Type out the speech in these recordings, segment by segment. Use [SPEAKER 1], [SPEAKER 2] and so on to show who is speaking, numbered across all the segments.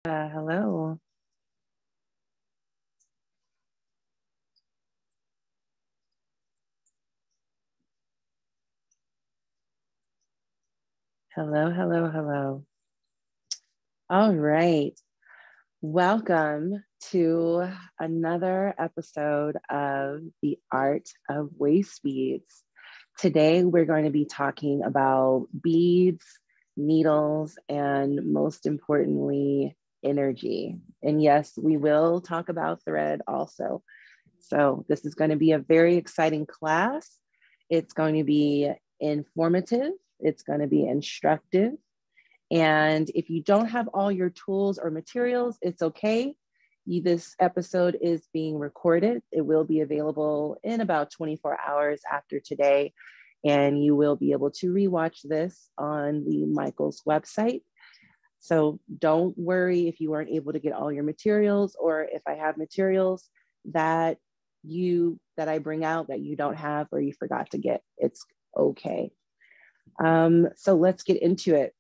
[SPEAKER 1] Hello. Hello, hello, hello. All right. Welcome to another episode of The Art of Waistbeads. Today, we're going to be talking about beads, needles, and most importantly, energy. And yes, we will talk about thread also. So this is going to be a very exciting class. It's going to be informative. It's going to be instructive. And if you don't have all your tools or materials, it's okay. This episode is being recorded. It will be available in about 24 hours after today. And you will be able to rewatch this on the Michaels website. So don't worry if you weren't able to get all your materials, or if I have materials that I bring out that you don't have or you forgot to get. It's okay. So let's get into it.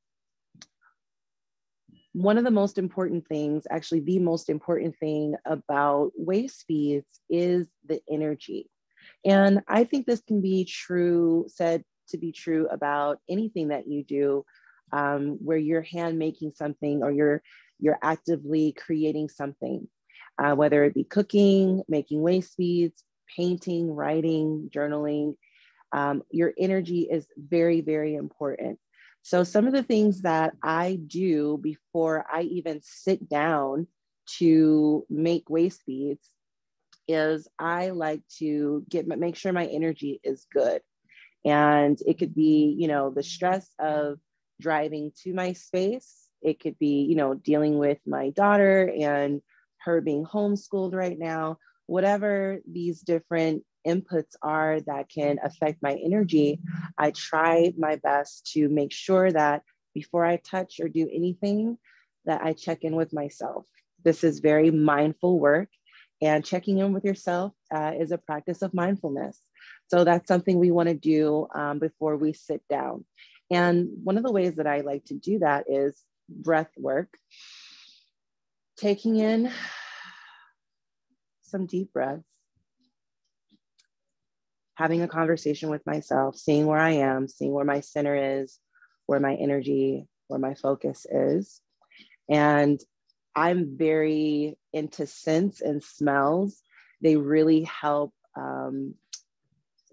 [SPEAKER 1] One of the most important things, actually the most important thing about Waistbeads is the energy. And I think this can be said to be true about anything that you do, where you're hand making something or you're actively creating something, whether it be cooking, making Waistbeads, painting, writing, journaling. Your energy is very, very important. So some of the things that I do before I even sit down to make Waistbeads is I like to make sure my energy is good. And it could be, the stress of driving to my space. It could be, dealing with my daughter and her being homeschooled right now. Whatever these different inputs are that can affect my energy, I try my best to make sure that before I touch or do anything, that I check in with myself. This is very mindful work, and checking in with yourself is a practice of mindfulness. So that's something we want to do before we sit down. And one of the ways that I like to do that is breath work, taking in some deep breaths, having a conversation with myself, seeing where I am, seeing where my center is, where my energy, where my focus is. And I'm very into scents and smells. They really help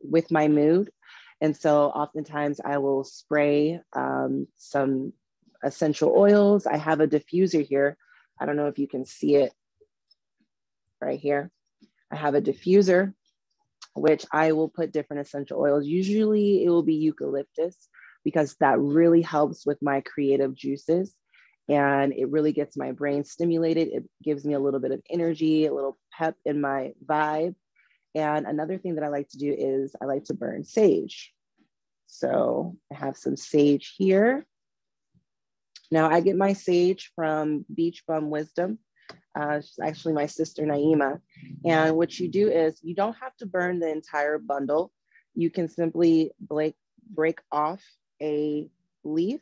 [SPEAKER 1] with my mood. And so oftentimes I will spray some essential oils. I have a diffuser here. I don't know if you can see it right here. I have a diffuser, which I will put different essential oils. Usually it will be eucalyptus, because that really helps with my creative juices. And it really gets my brain stimulated. It gives me a little bit of energy, a little pep in my vibe. And another thing that I like to do is I like to burn sage. So I have some sage here. Now I get my sage from Beach Bum Wisdom. She's actually my sister Naima. And what you do is you don't have to burn the entire bundle. You can simply break off a leaf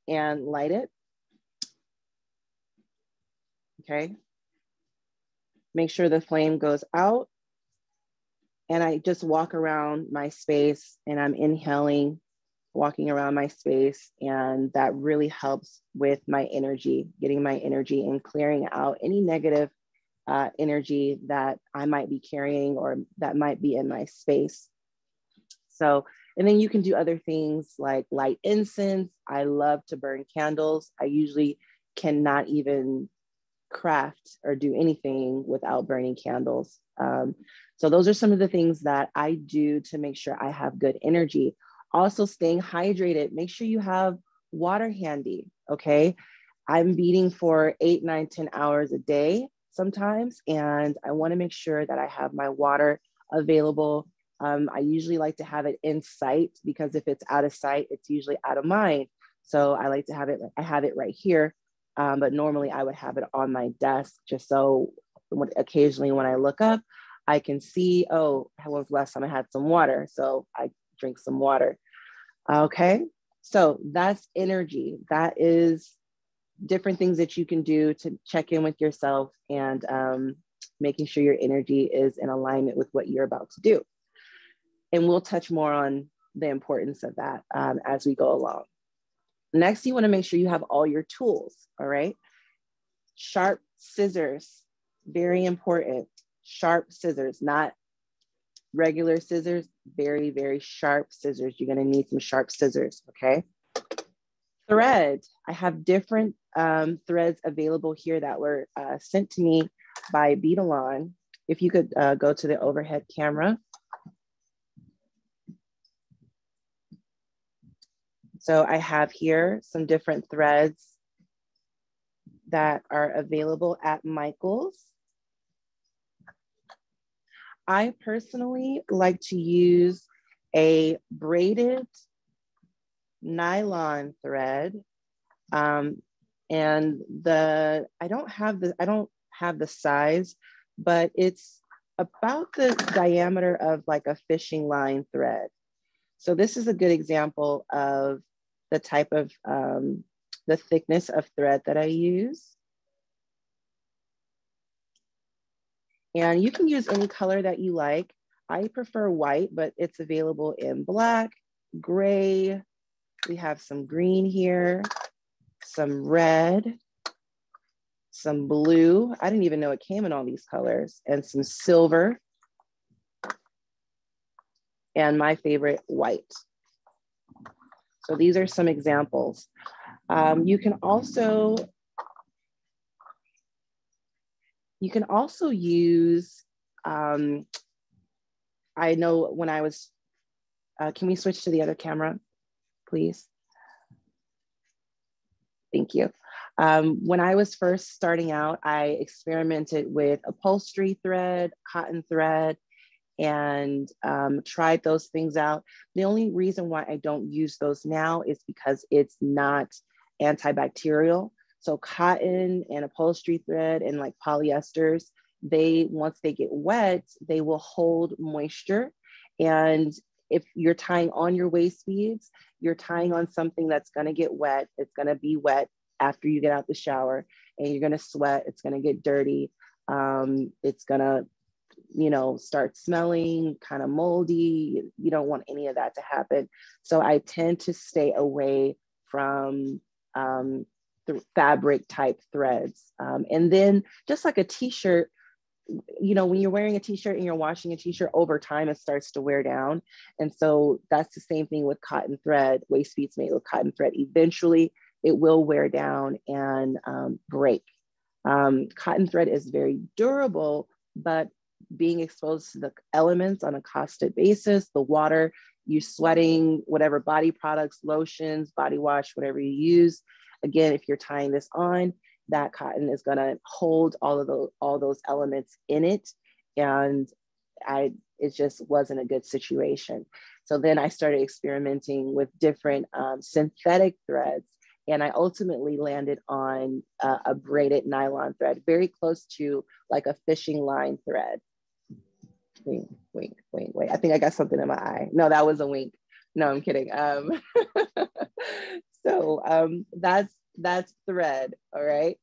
[SPEAKER 1] and light it. Okay. Make sure the flame goes out. And I just walk around my space, and I'm inhaling, walking around my space. And that really helps with my energy, getting my energy and clearing out any negative energy that I might be carrying or that might be in my space. So, and then you can do other things like light incense. I love to burn candles. I usually cannot even craft or do anything without burning candles. So those are some of the things that I do to make sure I have good energy. Also, staying hydrated. Make sure you have water handy, okay? I'm beading for 8, 9, 10 hours a day sometimes, and I wanna make sure that I have my water available. I usually like to have it in sight, because if it's out of sight, it's usually out of mind. So I like to have it, I have it right here. But normally I would have it on my desk, just so occasionally when I look up, I can see, oh, when was the last time I had some water? So I drink some water. Okay, so that's energy. That is different things that you can do to check in with yourself and making sure your energy is in alignment with what you're about to do. And we'll touch more on the importance of that as we go along. Next, you want to make sure you have all your tools, all right? Sharp scissors, very important. Sharp scissors, not regular scissors, very, very sharp scissors. You're going to need some sharp scissors, okay? Thread, I have different threads available here that were sent to me by Beadalon. If you could go to the overhead camera. So I have here some different threads that are available at Michael's. I personally like to use a braided nylon thread. And I don't have the size, but it's about the diameter of like a fishing line thread. So this is a good example of the type of, the thickness of thread that I use. And you can use any color that you like. I prefer white, but it's available in black, gray. We have some green here, some red, some blue. I didn't even know it came in all these colors, and some silver. And my favorite, white. So these are some examples. You can also use, I know when I was, can we switch to the other camera, please? Thank you. When I was first starting out, I experimented with upholstery thread, cotton thread, and tried those things out. The only reason why I don't use those now is because it's not antibacterial. So cotton and upholstery thread and like polyesters, once they get wet, they will hold moisture. And if you're tying on your waist beads, you're tying on something that's gonna get wet. It's gonna be wet after you get out the shower, and you're gonna sweat, it's gonna get dirty. It's gonna, start smelling kind of moldy. You don't want any of that to happen. So I tend to stay away from the fabric type threads. And then just like a t-shirt, when you're wearing a t-shirt and you're washing a t-shirt, over time, it starts to wear down. And so that's the same thing with cotton thread. Waistbeads made with cotton thread. Eventually it will wear down and break. Cotton thread is very durable, but being exposed to the elements on a constant basis, the water, you sweating, whatever body products, lotions, body wash, whatever you use. Again, if you're tying this on, that cotton is gonna hold all those elements in it. And it just wasn't a good situation. So then I started experimenting with different synthetic threads. And I ultimately landed on a braided nylon thread, very close to like a fishing line thread. Wait. I think I got something in my eye. No, that was a wink. No, I'm kidding. So that's thread, all right?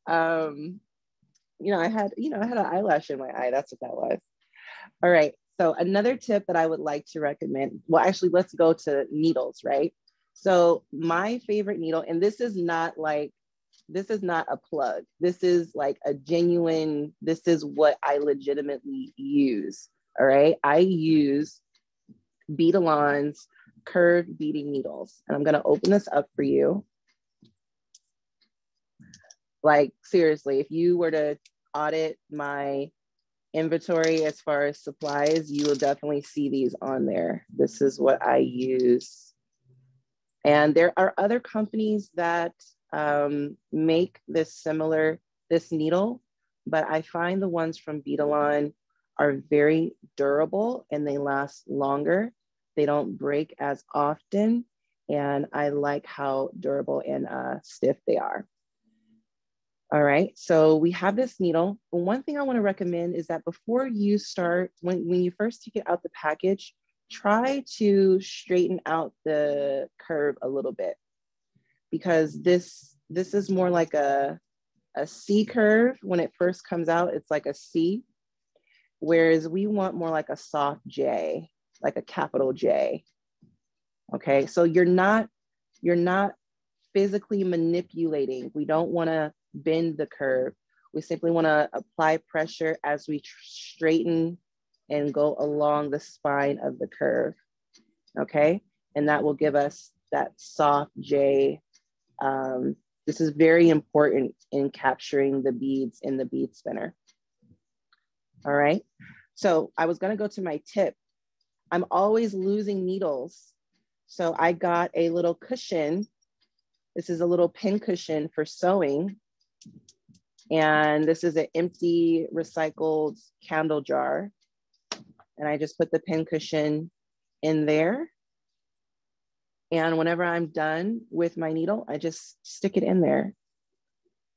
[SPEAKER 1] I had an eyelash in my eye. That's what that was. All right, so another tip that I would like to recommend, well, actually, let's go to needles, right? So my favorite needle, and this is not a plug. This is like a genuine, this is what I legitimately use, all right? I use Beadalon's curved beading needles. And I'm gonna open this up for you. Like seriously, if you were to audit my inventory as far as supplies, you will definitely see these on there. This is what I use. And there are other companies that make this needle, but I find the ones from Beadalon are very durable and they last longer. They don't break as often. And I like how durable and stiff they are. All right, so we have this needle. But one thing I want to recommend is that before you start, when you first take it out the package, try to straighten out the curve a little bit, because this this is more like a C curve. When it first comes out, it's like a C, whereas we want more like a soft J, like a capital J. Okay, so you're not physically manipulating. We don't want to bend the curve. We simply want to apply pressure as we straighten and go along the spine of the curve. Okay, and that will give us that soft J. This is very important in capturing the beads in the bead spinner. All right, so I was gonna go to my tip. I'm always losing needles. So I got a little cushion. This is a little pin cushion for sewing. And this is an empty recycled candle jar. And I just put the pin cushion in there. And whenever I'm done with my needle, I just stick it in there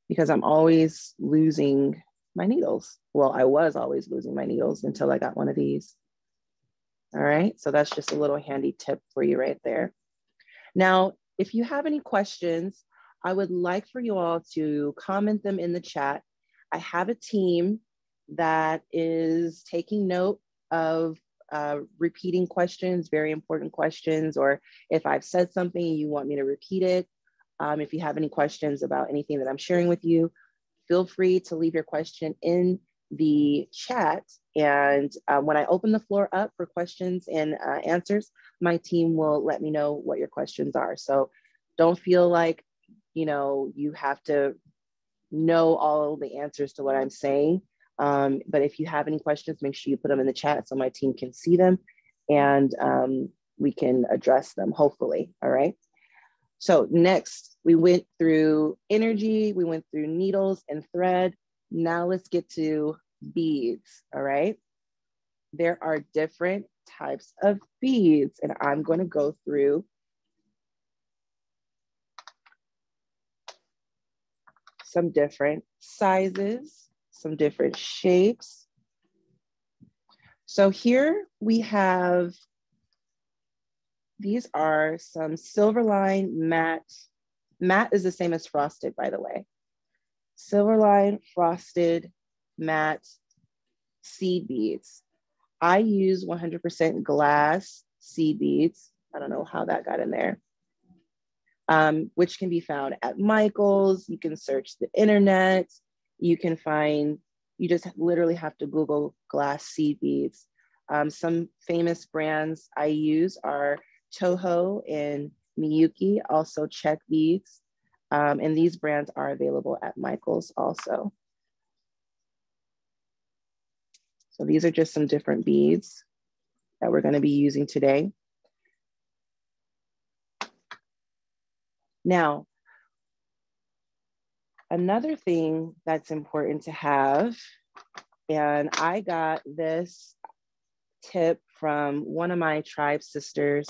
[SPEAKER 1] because I'm always losing my needles. Well, I was always losing my needles until I got one of these. All right, so that's just a little handy tip for you right there. Now, if you have any questions, I would like for you all to comment them in the chat. I have a team that is taking note of repeating questions, very important questions, or if I've said something and you want me to repeat it. If you have any questions about anything that I'm sharing with you, feel free to leave your question in the chat. And when I open the floor up for questions and answers, my team will let me know what your questions are. So don't feel like, you know, you have to know all the answers to what I'm saying. But if you have any questions, make sure you put them in the chat so my team can see them and we can address them, hopefully. All right. So next, we went through energy, we went through needles and thread. Now let's get to beads, all right? There are different types of beads, and I'm going to go through some different sizes, some different shapes. So here we have, these are some Silverline matte. Matte is the same as frosted, by the way. Silverline frosted matte seed beads. I use 100% glass seed beads. I don't know how that got in there. Which can be found at Michael's. You can search the internet. You can find, you just literally have to Google glass seed beads. Some famous brands I use are Toho and Miyuki, also Czech beads. And these brands are available at Michael's also. So these are just some different beads that we're going to be using today. Now, another thing that's important to have, and I got this tip from one of my tribe sisters,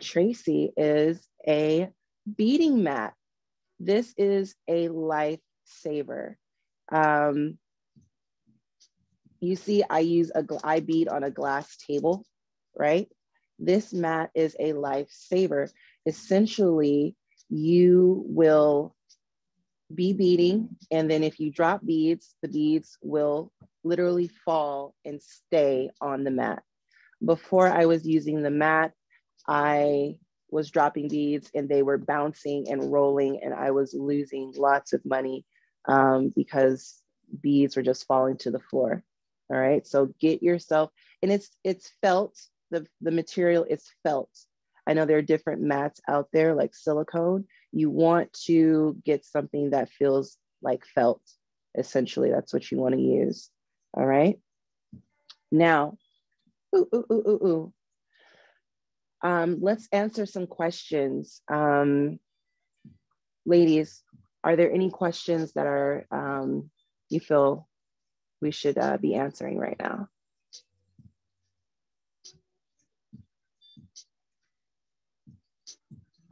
[SPEAKER 1] Tracy, is a beading mat. This is a lifesaver. You see, I bead on a glass table, right? This mat is a lifesaver. Essentially, you will be beading, and then if you drop beads, the beads will literally fall and stay on the mat. Before I was using the mat, I was dropping beads and they were bouncing and rolling, and I was losing lots of money because beads were just falling to the floor. All right, so get yourself, and it's felt, the material is felt. I know there are different mats out there like silicone. You want to get something that feels like felt. Essentially, that's what you want to use. All right. Now, let's answer some questions. Ladies, are there any questions that are you feel we should be answering right now?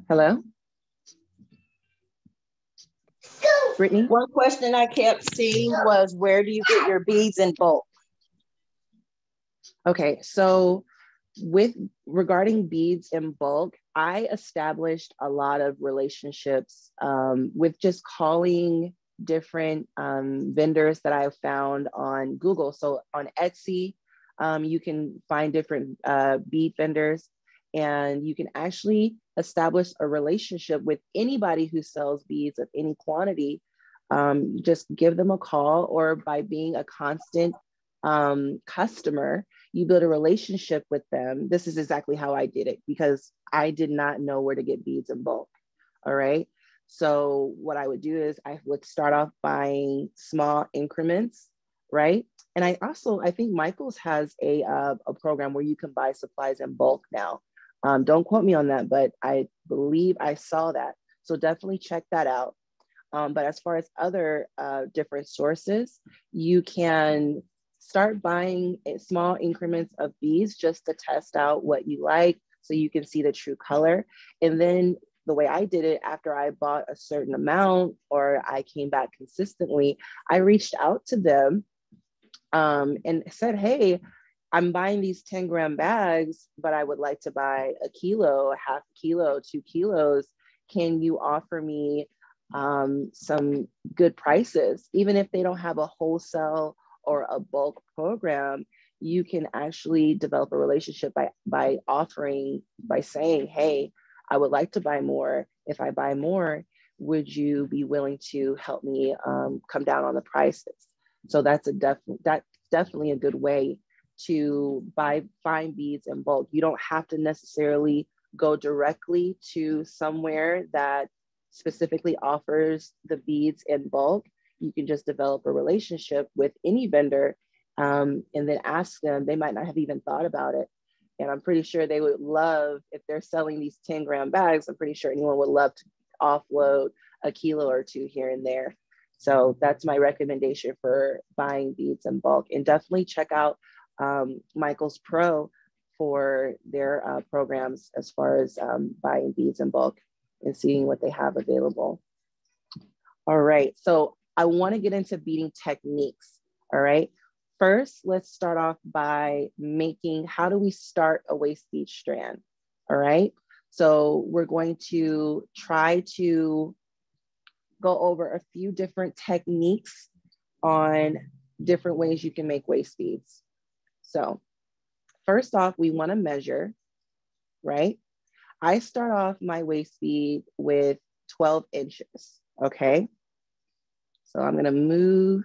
[SPEAKER 1] Hello? Brittany?
[SPEAKER 2] One question I kept seeing was, where do you get your beads in bulk?
[SPEAKER 1] Okay, so regarding beads in bulk, I established a lot of relationships with just calling different vendors that I found on Google. So on Etsy, you can find different bead vendors, and you can actually establish a relationship with anybody who sells beads of any quantity. Just give them a call, or by being a constant customer, you build a relationship with them. This is exactly how I did it, because I did not know where to get beads in bulk. All right. So what I would do is I would start off buying small increments, right? And I think Michael's has a program where you can buy supplies in bulk now. Don't quote me on that, but I believe I saw that. So definitely check that out. But as far as other different sources, you can start buying small increments of beads just to test out what you like, so you can see the true color. And then the way I did it, after I bought a certain amount or I came back consistently, I reached out to them and said, hey, I'm buying these 10-gram bags, but I would like to buy a kilo, a half kilo, 2 kilos. Can you offer me some good prices? Even if they don't have a wholesale or a bulk program, you can actually develop a relationship by saying, hey, I would like to buy more. If I buy more, would you be willing to help me come down on the prices? So that's definitely a good way to find beads in bulk. You don't have to necessarily go directly to somewhere that specifically offers the beads in bulk. You can just develop a relationship with any vendor and then ask them. They might not have even thought about it. And I'm pretty sure they would love, if they're selling these 10-gram bags, I'm pretty sure anyone would love to offload a kilo or two here and there. So that's my recommendation for buying beads in bulk. And definitely check out Michael's Pro for their programs as far as buying beads in bulk and seeing what they have available. All right, so I want to get into beading techniques. All right, first, let's start off by how do we start a waist bead strand? All right, so we're going to try to go over a few different techniques on different ways you can make waist beads. So first off, we want to measure, right? I start off my waist bead with 12 inches, okay? So I'm gonna move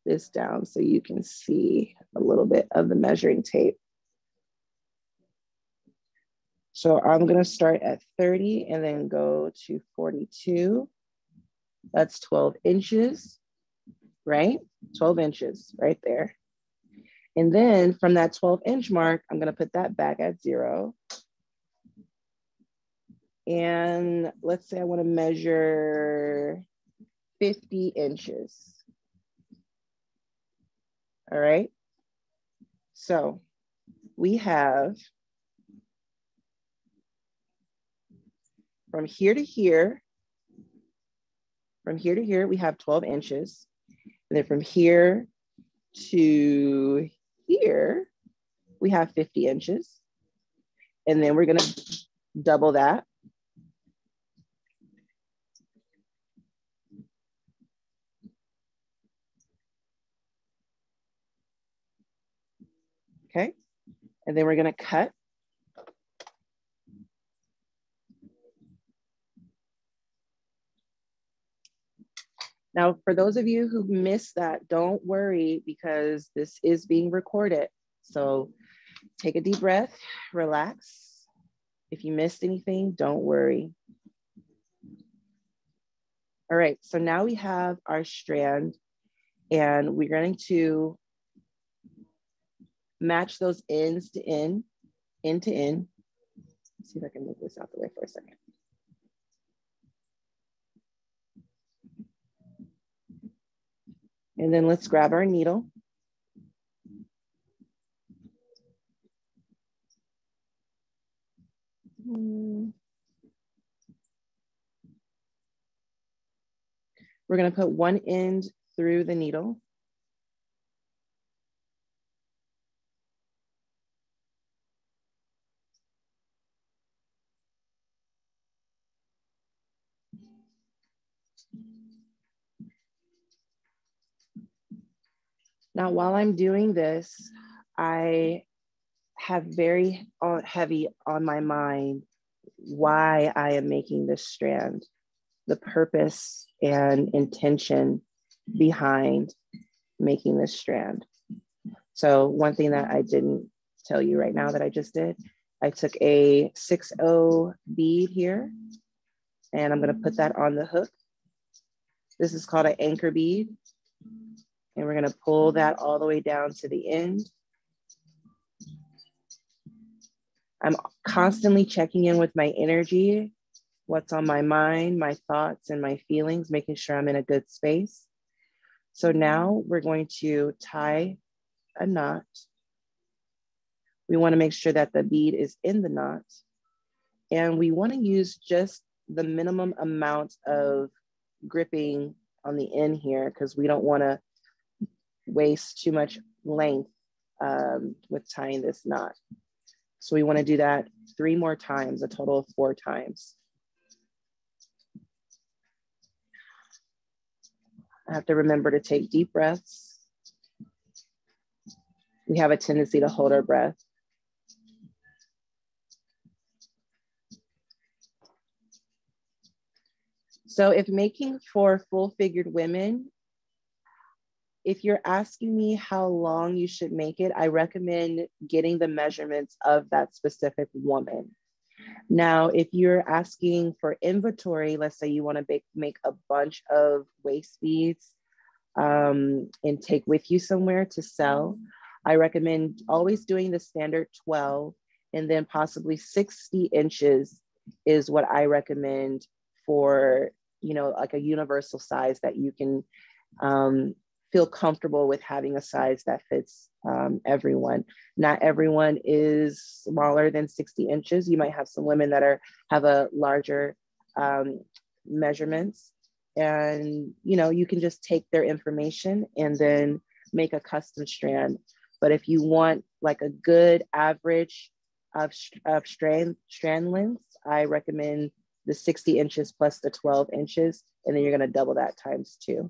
[SPEAKER 1] this down so you can see a little bit of the measuring tape. So I'm gonna start at 30 and then go to 42. That's 12 inches, right? 12 inches right there. And then from that 12-inch mark, I'm gonna put that back at 0. And let's say I wanna measure 50 inches. All right. So we have from here to here, we have 12 inches. And then from here to here, we have 50 inches. And then we're gonna double that. Okay, and then we're gonna cut. Now, for those of you who missed that, don't worry, because this is being recorded. So take a deep breath, relax. If you missed anything, don't worry. All right, so now we have our strand, and we're going to match those ends to end to end. Let's see if I can move this out the way for a second. And then let's grab our needle. We're going to put one end through the needle. Now, while I'm doing this, I have very heavy on my mind why I am making this strand, the purpose and intention behind making this strand. So one thing that I didn't tell you right now that I just did, I took a 6/0 bead here, and I'm gonna put that on the hook. This is called an anchor bead. And we're gonna pull that all the way down to the end. I'm constantly checking in with my energy, what's on my mind, my thoughts and my feelings, making sure I'm in a good space. So now we're going to tie a knot. We wanna make sure that the bead is in the knot. And we wanna use just the minimum amount of gripping on the end here, because we don't wanna waste too much length with tying this knot. So we want to do that 3 more times, a total of 4 times. I have to remember to take deep breaths. We have a tendency to hold our breath. So if making for full-figured women, if you're asking me how long you should make it, I recommend getting the measurements of that specific woman. Now, if you're asking for inventory, let's say you want to make a bunch of waist beads and take with you somewhere to sell, I recommend always doing the standard 12, and then possibly 60 inches is what I recommend for, you know, like a universal size that you can feel comfortable with having a size that fits everyone. Not everyone is smaller than 60 inches. You might have some women that have a larger measurements, and you know, you can just take their information and then make a custom strand. But if you want like a good average of strand length, I recommend the 60 inches plus the 12 inches, and then you're gonna double that times 2.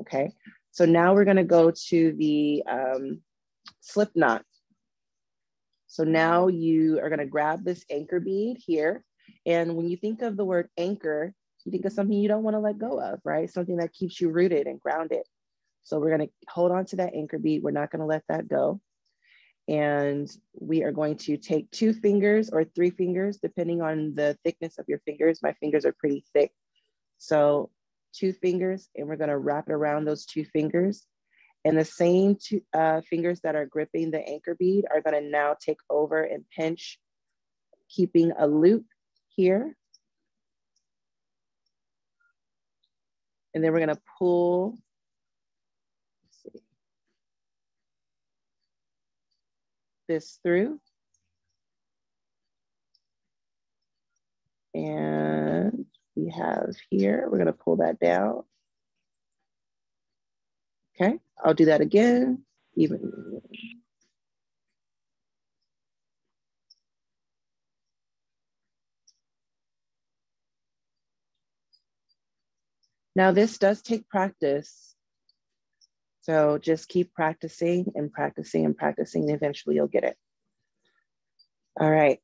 [SPEAKER 1] Okay, so now we're gonna go to the slip knot. So now you are gonna grab this anchor bead here. And when you think of the word anchor, you think of something you don't wanna let go of, right? Something that keeps you rooted and grounded. So we're gonna hold on to that anchor bead. We're not gonna let that go. And we are going to take 2 fingers or 3 fingers, depending on the thickness of your fingers. My fingers are pretty thick. So 2 fingers, and we're gonna wrap it around those 2 fingers. And the same 2 fingers that are gripping the anchor bead are gonna now take over and pinch, keeping a loop here. And then we're gonna pull, this through. And we have here, we're gonna pull that down. Okay, I'll do that again. Now this does take practice. So just keep practicing and practicing and practicing, and eventually you'll get it. All right.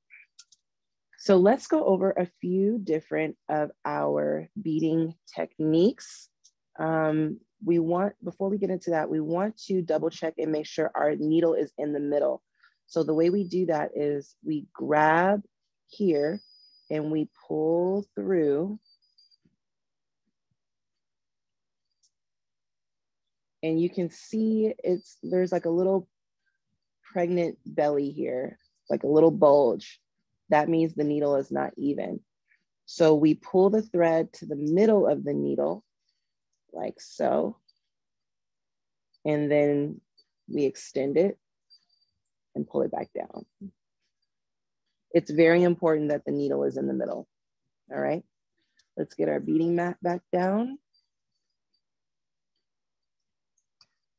[SPEAKER 1] So let's go over a few different of our beading techniques. Before we get into that, we want to double check and make sure our needle is in the middle. So the way we do that is we grab here and we pull through. And you can see there's like a little pregnant belly here, like a little bulge. That means the needle is not even. So we pull the thread to the middle of the needle, like so. And then we extend it and pull it back down. It's very important that the needle is in the middle. All right, let's get our beading mat back down.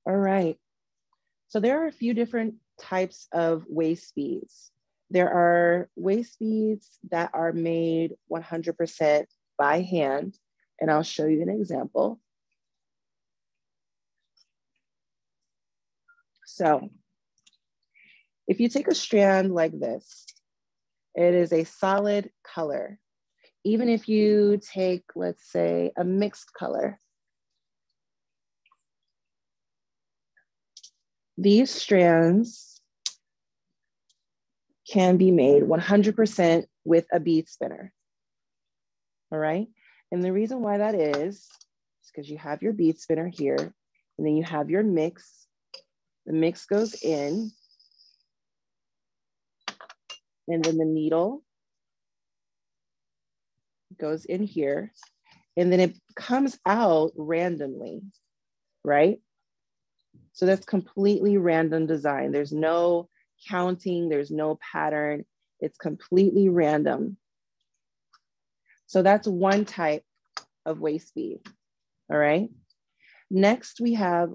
[SPEAKER 1] All right, so there are a few different types of waist beads. There are waist beads that are made 100% by hand, and I'll show you an example. So if you take a strand like this, it is a solid color. Even if you take, let's say, a mixed color, these strands can be made 100% with a bead spinner, all right? And the reason why that is because you have your bead spinner here, and then you have your mix. The mix goes in, and then the needle goes in here, and then it comes out randomly, right? So that's completely random design. There's no counting, there's no pattern. It's completely random. So that's one type of waist bead, all right? Next, we have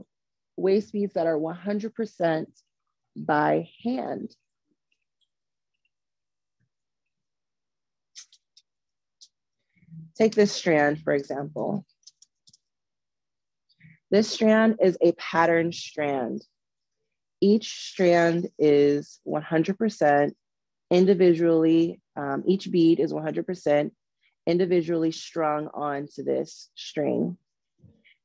[SPEAKER 1] waist beads that are 100% by hand. Take this strand, for example. This strand is a pattern strand. Each strand is 100% individually, each bead is 100% individually strung onto this string.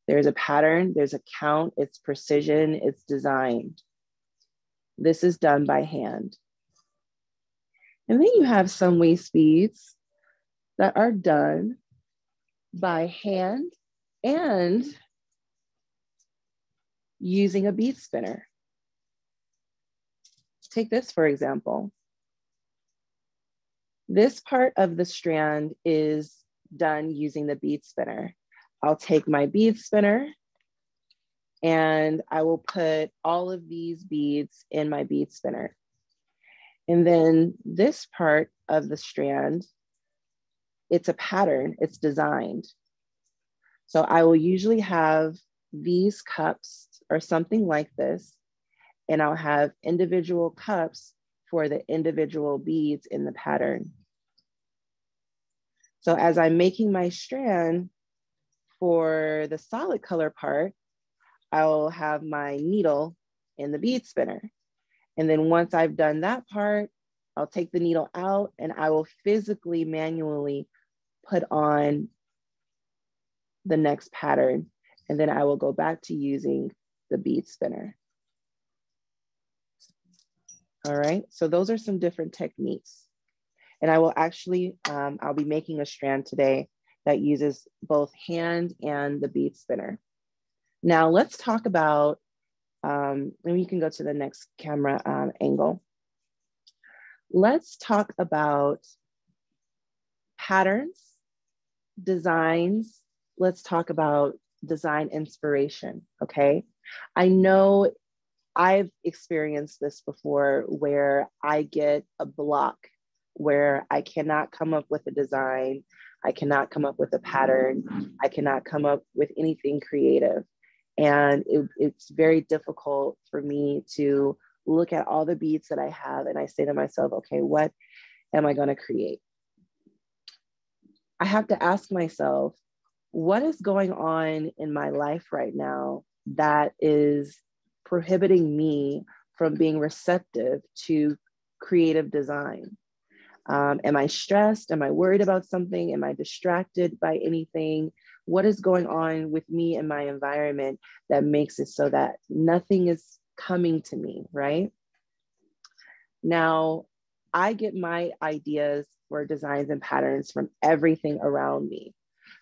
[SPEAKER 1] There's a pattern, there's a count, it's precision, it's designed. This is done by hand. And then you have some waist beads that are done by hand and using a bead spinner. Take this, for example. This part of the strand is done using the bead spinner. I'll take my bead spinner and I will put all of these beads in my bead spinner. And then this part of the strand, it's a pattern, it's designed. So I will usually have these cups or something like this, and I'll have individual cups for the individual beads in the pattern. So as I'm making my strand for the solid color part, I'll have my needle in the bead spinner. And then once I've done that part, I'll take the needle out and I will physically, manually put on the next pattern. And then I will go back to using the bead spinner. All right, so those are some different techniques. And I will actually, I'll be making a strand today that uses both hand and the bead spinner. Now let's talk about, maybe you can go to the next camera angle. Let's talk about patterns, designs. Let's talk about design inspiration, okay? I know I've experienced this before where I get a block where I cannot come up with a design, I cannot come up with a pattern, I cannot come up with anything creative. And it's very difficult for me to look at all the beads that I have and I say to myself, okay, what am I gonna create? I have to ask myself, what is going on in my life right now that is prohibiting me from being receptive to creative design? Am I stressed? Am I worried about something? Am I distracted by anything? What is going on with me and my environment that makes it so that nothing is coming to me, right? Now, I get my ideas for designs and patterns from everything around me.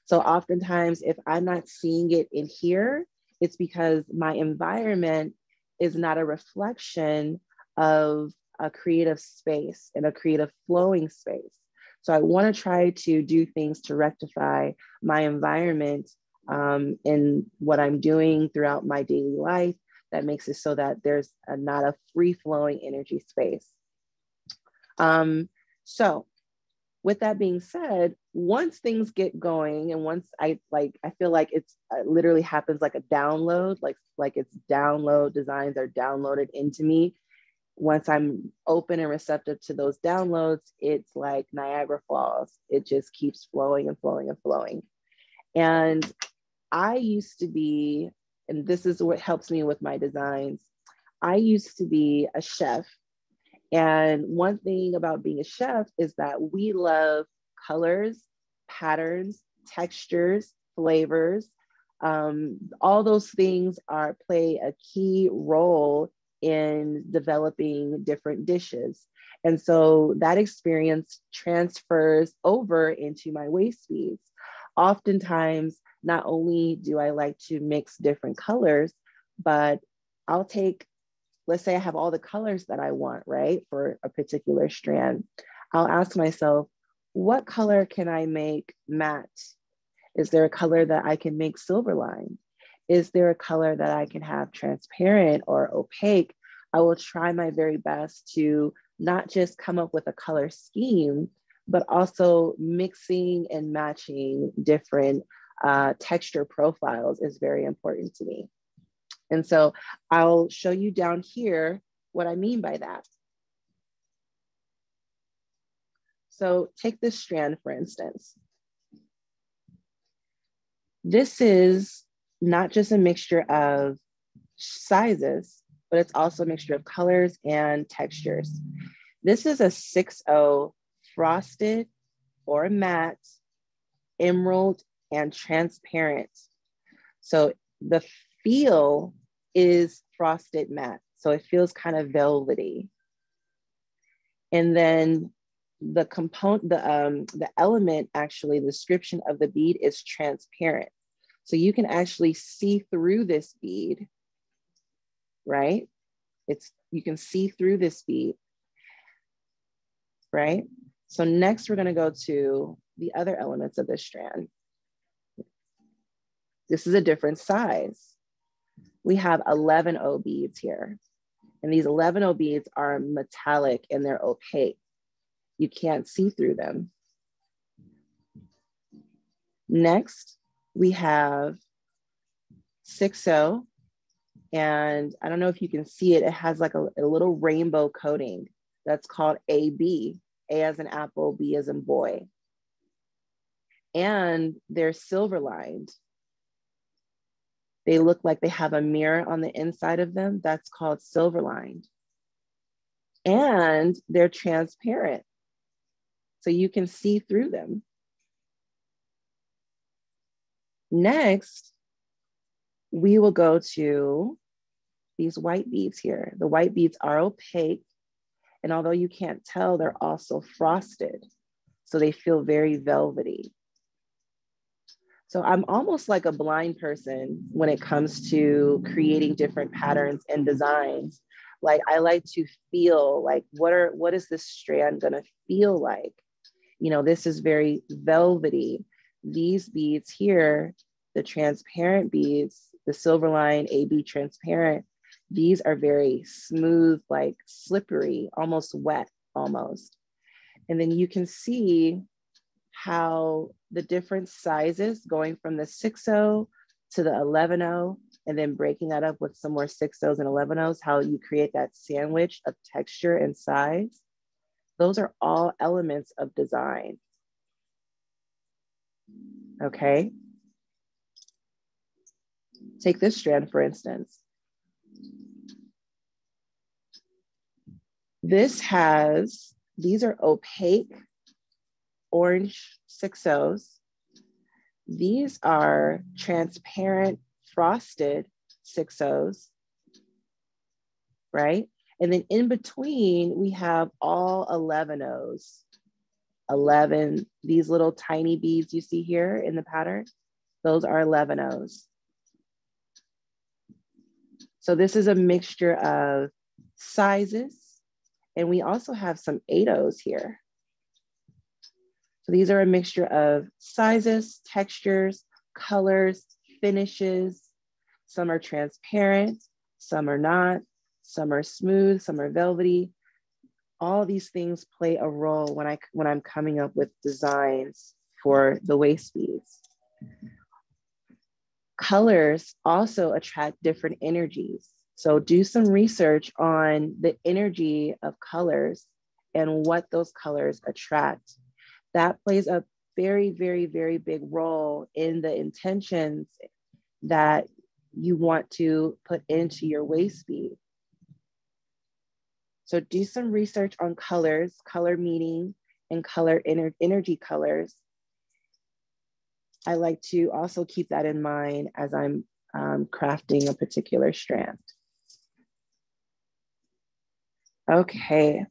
[SPEAKER 1] So oftentimes, if I'm not seeing it in here, it's because my environment is not a reflection of a creative space and a creative flowing space. So I want to try to do things to rectify my environment in what I'm doing throughout my daily life that makes it so that there's not a free flowing energy space. So with that being said, once things get going and once I feel like it's literally happens like a download, like it's download designs are downloaded into me. Once I'm open and receptive to those downloads, it's like Niagara Falls. It just keeps flowing and flowing and flowing. And I used to be, and this is what helps me with my designs, I used to be a chef. And one thing about being a chef is that we love colors, patterns, textures, flavors. All those things play a key role in developing different dishes. And so that experience transfers over into my waist beads. Oftentimes, not only do I like to mix different colors, but I'll take, let's say I have all the colors that I want, right, for a particular strand. I'll ask myself, what color can I make matte? Is there a color that I can make silver line? Is there a color that I can have transparent or opaque? I will try my very best to not just come up with a color scheme, but also mixing and matching different texture profiles is very important to me. And so I'll show you down here what I mean by that. So take this strand, for instance. This is not just a mixture of sizes, but it's also a mixture of colors and textures. This is a 6-0 frosted or matte, emerald, and transparent. So the feel is frosted matte. So it feels kind of velvety. And then the component, the element, actually, the description of the bead is transparent. So you can actually see through this bead, right? You can see through this bead, right? So next we're gonna go to the other elements of this strand. This is a different size. We have 11-0 beads here. And these 11-0 beads are metallic and they're opaque. You can't see through them. Next, we have 6-0. And I don't know if you can see it. It has like a little rainbow coating that's called AB. A as in apple, B as in boy. And they're silver lined. They look like they have a mirror on the inside of them. That's called silver lined. And they're transparent. So you can see through them. Next, we will go to these white beads here. The white beads are opaque. And although you can't tell, they're also frosted. So they feel very velvety. So I'm almost like a blind person when it comes to creating different patterns and designs. Like I like to feel like, what is this strand gonna feel like? You know, this is very velvety. These beads here, the transparent beads, the silver line AB transparent, these are very smooth, like slippery, almost wet, almost. And then you can see how the different sizes going from the 6-0 to the 11-0, and then breaking that up with some more 6-0s and 11-0s, how you create that sandwich of texture and size. Those are all elements of design. Okay. Take this strand, for instance. These are opaque orange 6-0s. These are transparent frosted 6-0s, right? And then in between, we have all 11-0s. 11, these little tiny beads you see here in the pattern, those are 11-0s. So this is a mixture of sizes, and we also have some 8-0s here. So these are a mixture of sizes, textures, colors, finishes. Some are transparent, some are not, some are smooth, some are velvety. All these things play a role when I'm coming up with designs for the waist beads. Colors also attract different energies. So do some research on the energy of colors and what those colors attract. That plays a very, very, very big role in the intentions that you want to put into your waist bead. So do some research on colors, color meaning, and color energy colors. I like to also keep that in mind as I'm crafting a particular strand. Okay.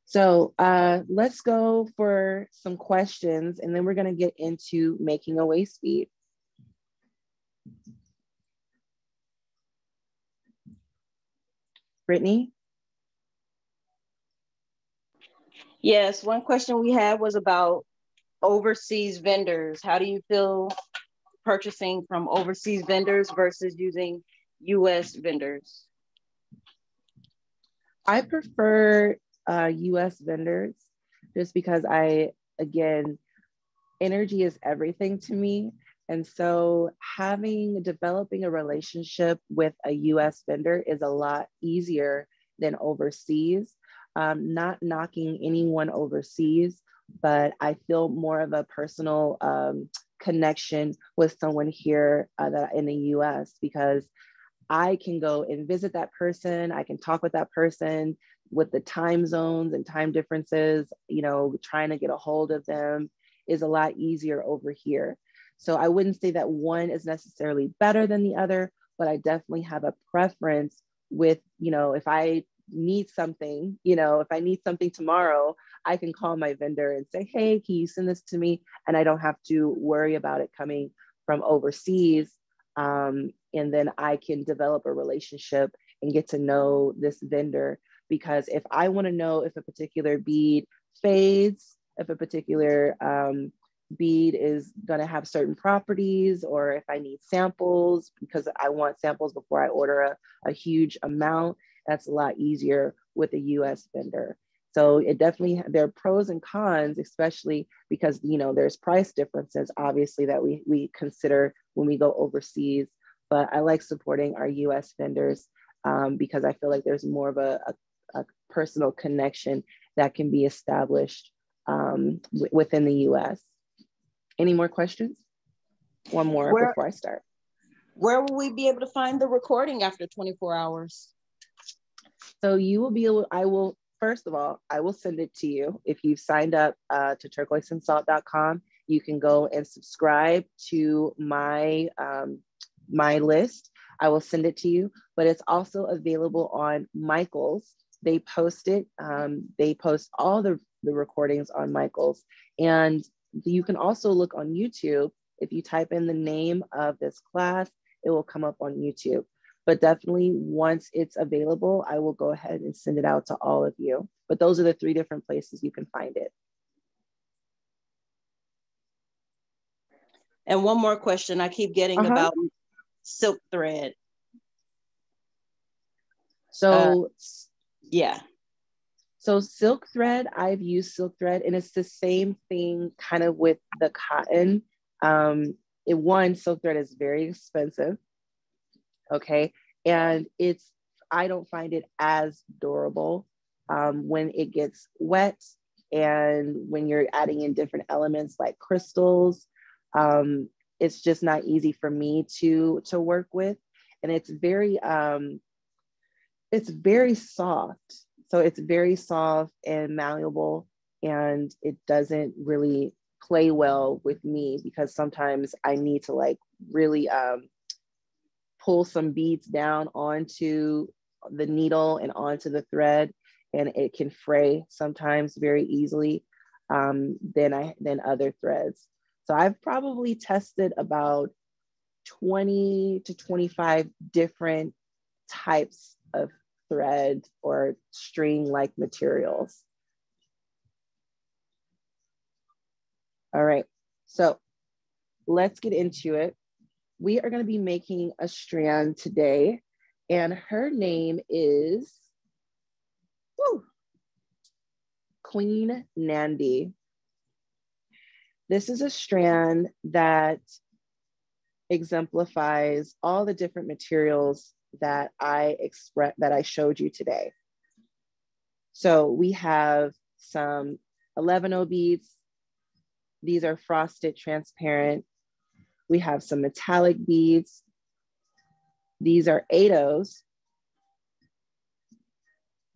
[SPEAKER 1] So let's go for some questions, and then we're going to get into making a waist bead. Brittany?
[SPEAKER 2] Yes, one question we had was about overseas vendors. How do you feel purchasing from overseas vendors versus using US vendors?
[SPEAKER 1] I prefer US vendors just because again, energy is everything to me. And so developing a relationship with a US vendor is a lot easier than overseas. Not knocking anyone overseas, but I feel more of a personal connection with someone here that in the US, because I can go and visit that person. I can talk with that person. With the time zones and time differences, trying to get a hold of them is a lot easier over here. So I wouldn't say that one is necessarily better than the other, but I definitely have a preference with, if I need something, if I need something tomorrow, I can call my vendor and say, hey, can you send this to me? And I don't have to worry about it coming from overseas. And then I can develop a relationship and get to know this vendor. Because if I want to know if a particular bead fades, if a particular bead is going to have certain properties, or if I need samples because I want samples before I order a huge amount, that's a lot easier with a US vendor. So it definitely, there are pros and cons, especially because, there's price differences, obviously, that we consider when we go overseas. But I like supporting our US vendors because I feel like there's more of a personal connection that can be established within the US. Any more questions? One more before I start.
[SPEAKER 2] Where will we be able to find the recording after 24 hours?
[SPEAKER 1] So you will be able, first of all, I will send it to you. If you've signed up to turquoiseandsalt.com, you can go and subscribe to my list. I will send it to you, but it's also available on Michael's. They post it. They post all the recordings on Michael's. And you can also look on YouTube. If you type in the name of this class, it will come up on YouTube. But definitely once it's available, I will go ahead and send it out to all of you. But those are the 3 different places you can find it.
[SPEAKER 2] And one more question I keep getting about silk thread.
[SPEAKER 1] So
[SPEAKER 2] yeah.
[SPEAKER 1] So silk thread, I've used silk thread, and it's the same thing kind of with the cotton. Silk thread is very expensive. Okay. And I don't find it as durable when it gets wet, and when you're adding in different elements like crystals. It's just not easy for me to work with. And it's very soft. So it's very soft and malleable, and it doesn't really play well with me because sometimes I need to really pull some beads down onto the needle and onto the thread, and it can fray sometimes very easily than other threads. So I've probably tested about 20 to 25 different types of thread or string-like materials. All right, so let's get into it. We are going to be making a strand today, and her name is Queen Nandi. This is a strand that exemplifies all the different materials that I showed you today. So we have some 11-0 beads. These are frosted transparent. We have some metallic beads. These are 8-0s.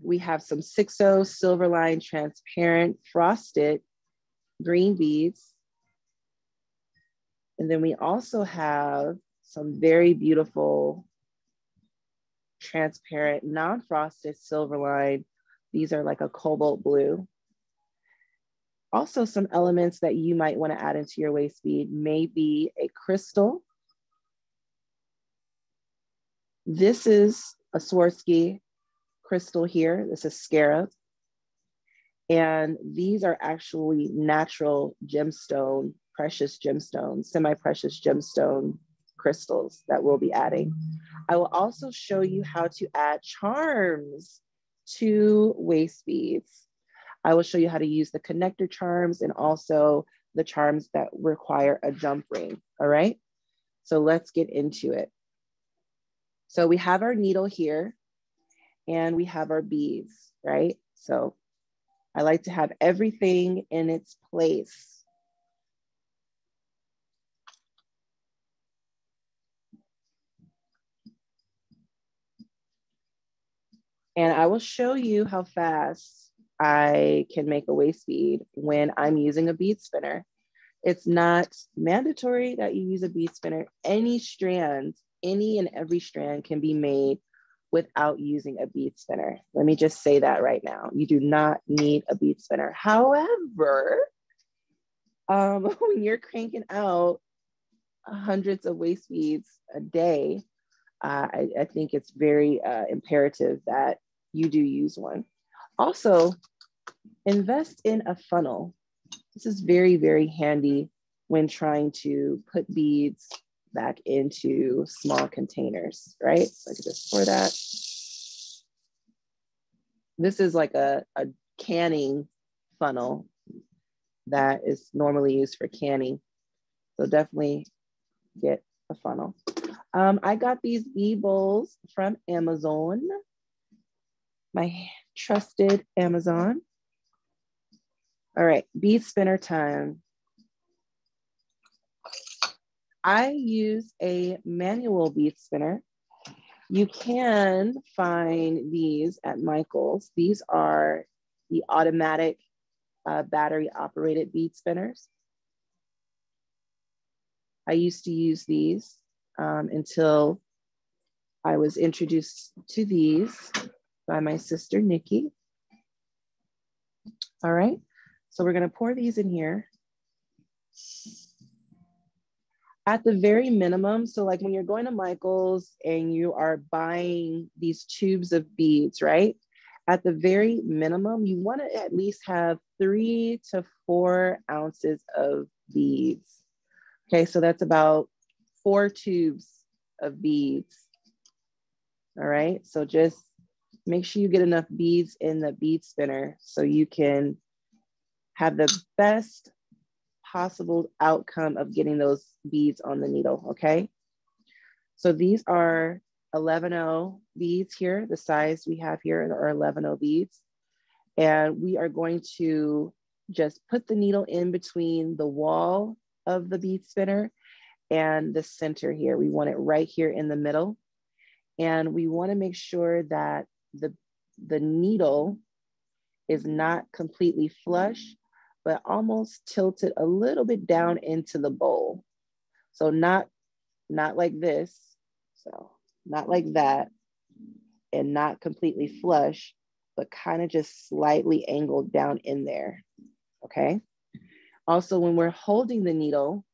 [SPEAKER 1] We have some 6/0 Silverline transparent frosted green beads. And then we also have some very beautiful transparent non-frosted Silverline. These are like a cobalt blue. Also some elements that you might want to add into your waist bead may be a crystal. This is a Swarovski crystal here. This is scarab. And these are actually natural gemstone, precious gemstones, semi-precious gemstone crystals that we'll be adding. I will also show you how to add charms to waist beads. I will show you how to use the connector charms and also the charms that require a jump ring, all right? So let's get into it. So we have our needle here and we have our beads, right? So I like to have everything in its place. And I will show you how fast I can make a waist bead when I'm using a bead spinner. It's not mandatory that you use a bead spinner. Any strand, any and every strand can be made without using a bead spinner. Let me just say that right now. You do not need a bead spinner. However, when you're cranking out hundreds of waist beads a day, I think it's very imperative that you do use one. Also, invest in a funnel. This is very, very handy when trying to put beads back into small containers, right? So I could just pour that. This is like a canning funnel that is normally used for canning. So definitely get a funnel. I got these bead bowls from Amazon, my trusted Amazon. All right, bead spinner time. I use a manual bead spinner. You can find these at Michael's. These are the automatic battery operated bead spinners. I used to use these until I was introduced to these by my sister, Nikki. All right, so we're gonna pour these in here. At the very minimum, so like when you're going to Michael's and you are buying these tubes of beads, right? At the very minimum, you wanna at least have 3 to 4 ounces of beads. Okay, so that's about 4 tubes of beads. All right, so just make sure you get enough beads in the bead spinner so you can have the best possible outcome of getting those beads on the needle, okay? So these are 11/0 beads here. The size we have here are 11/0 beads. And we are going to just put the needle in between the wall of the bead spinner and the center here. We want it right here in the middle. And we want to make sure that the needle is not completely flush, but almost tilted a little bit down into the bowl. So not like this, so not like that, and not completely flush, but kind of just slightly angled down in there, okay? Also, when we're holding the needle,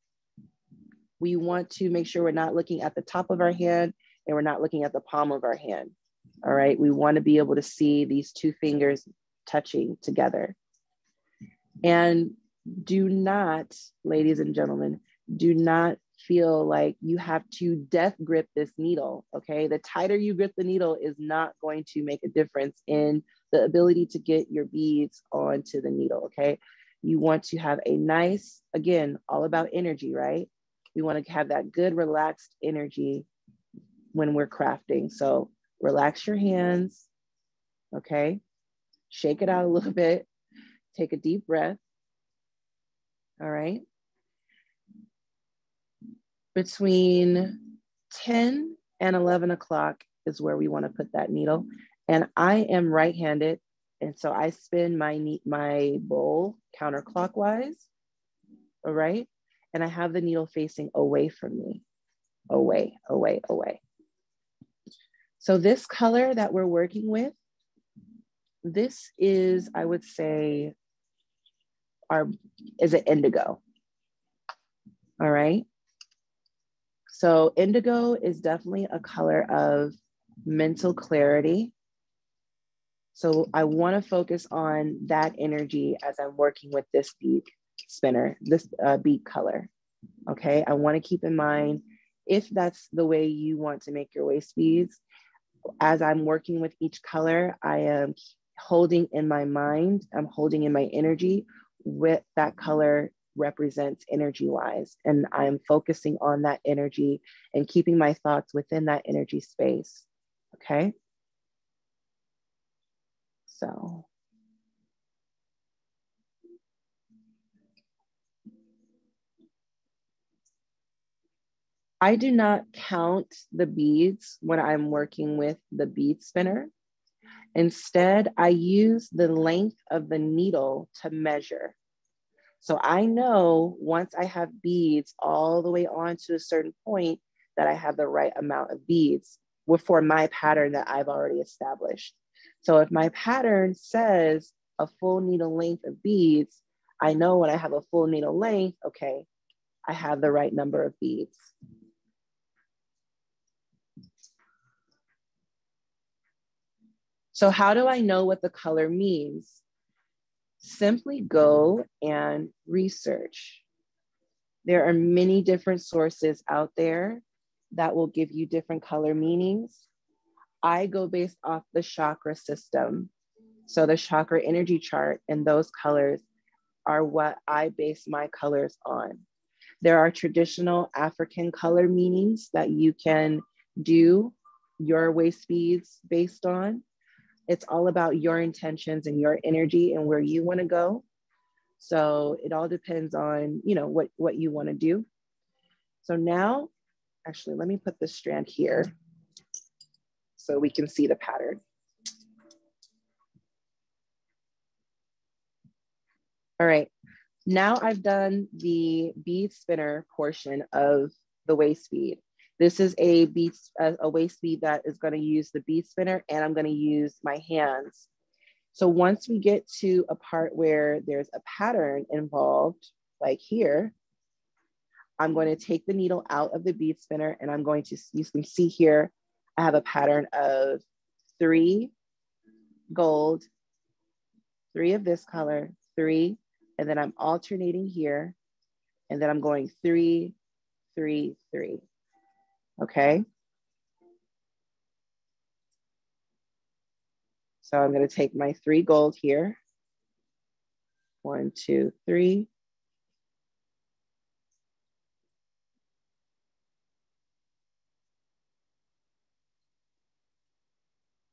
[SPEAKER 1] we want to make sure we're not looking at the top of our hand and we're not looking at the palm of our hand, all right? We want to be able to see these 2 fingers touching together. And do not, ladies and gentlemen, do not feel like you have to death grip this needle, okay? The tighter you grip the needle is not going to make a difference in the ability to get your beads onto the needle, okay? You want to have a nice, again, all about energy, right? We want to have that good, relaxed energy when we're crafting. So relax your hands, okay? Shake it out a little bit. Take a deep breath. All right. Between 10 and 11 o'clock is where we want to put that needle. And I am right-handed. And so I spin my bowl counterclockwise, all right? And I have the needle facing away from me, away, away, away. So this color that we're working with, this is, I would say, is an indigo, all right? So indigo is definitely a color of mental clarity. So I wanna focus on that energy as I'm working with this bead spinner, this bead color, okay? I wanna keep in mind, if that's the way you want to make your waist beads, as I'm working with each color, I am holding in my mind, I'm holding in my energy what that color represents energy-wise. And I'm focusing on that energy and keeping my thoughts within that energy space, okay? So. I do not count the beads when I'm working with the bead spinner. Instead, I use the length of the needle to measure. So I know once I have beads all the way on to a certain point that I have the right amount of beads for my pattern that I've already established. So if my pattern says a full needle length of beads, I know when I have a full needle length, okay, I have the right number of beads. So how do I know what the color means? Simply go and research. There are many different sources out there that will give you different color meanings. I go based off the chakra system. So the chakra energy chart and those colors are what I base my colors on. There are traditional African color meanings that you can do your waist beads based on. It's all about your intentions and your energy and where you want to go. So it all depends on, you know, what you want to do. So now, actually, let me put this strand here so we can see the pattern. All right, now I've done the bead spinner portion of the waist bead. This is a waist bead that is going to use the bead spinner, and I'm going to use my hands. So once we get to a part where there's a pattern involved, like here, I'm going to take the needle out of the bead spinner, and I'm going to, you can see here, I have a pattern of 3 gold, 3 of this color, 3, and then I'm alternating here, and then I'm going 3, 3, 3, okay? So I'm going to take my 3 gold here. 1, 2, 3.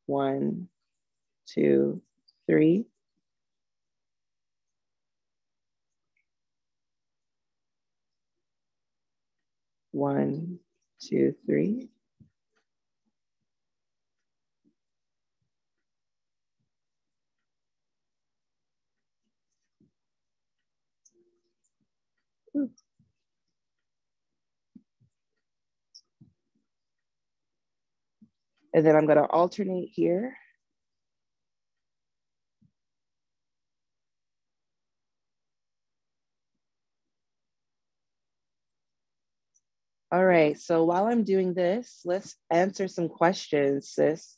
[SPEAKER 1] One, 2, 3. One, 2, 3. And then I'm going to alternate here. All right, so while I'm doing this, let's answer some questions, sis.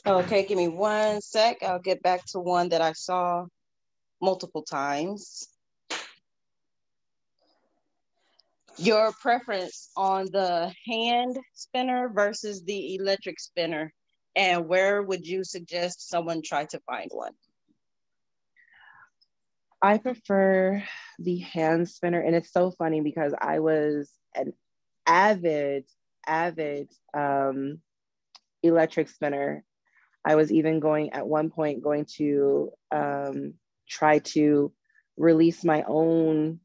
[SPEAKER 2] Okay, give me one sec. I'll get back to one that I saw multiple times. Your preference on the hand spinner versus the electric spinner, and where would you suggest someone try to find one?
[SPEAKER 1] I prefer the hand spinner, and it's so funny because I was an avid electric spinner. I was even at one point going to try to release my own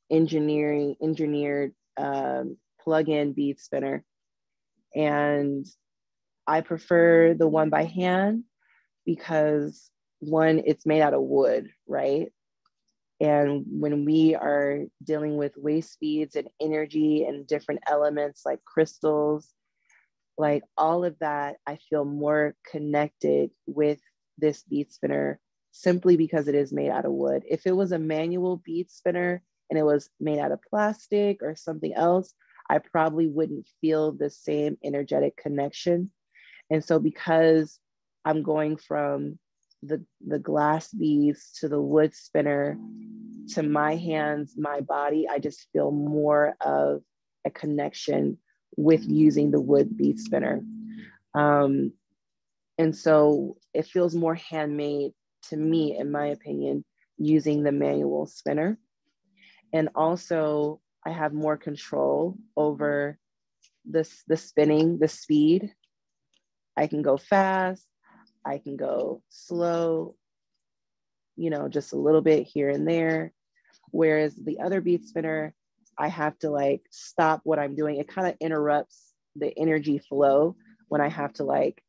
[SPEAKER 1] engineered plug-in bead spinner. And I prefer the one by hand because one, it's made out of wood, right? And when we are dealing with waist beads and energy and different elements like crystals, like all of that, I feel more connected with this bead spinner simply because it is made out of wood. If it was a manual bead spinner and it was made out of plastic or something else, I probably wouldn't feel the same energetic connection. And so because I'm going from the glass beads to the wood spinner to my hands, my body, I just feel more of a connection with using the wood bead spinner. And so it feels more handmade to me, in my opinion, using the manual spinner. And also I have more control over the spinning, the speed. I can go fast, I can go slow, you know, just a little bit here and there. Whereas the other bead spinner, I have to like stop what I'm doing. It kind of interrupts the energy flow when I have to like,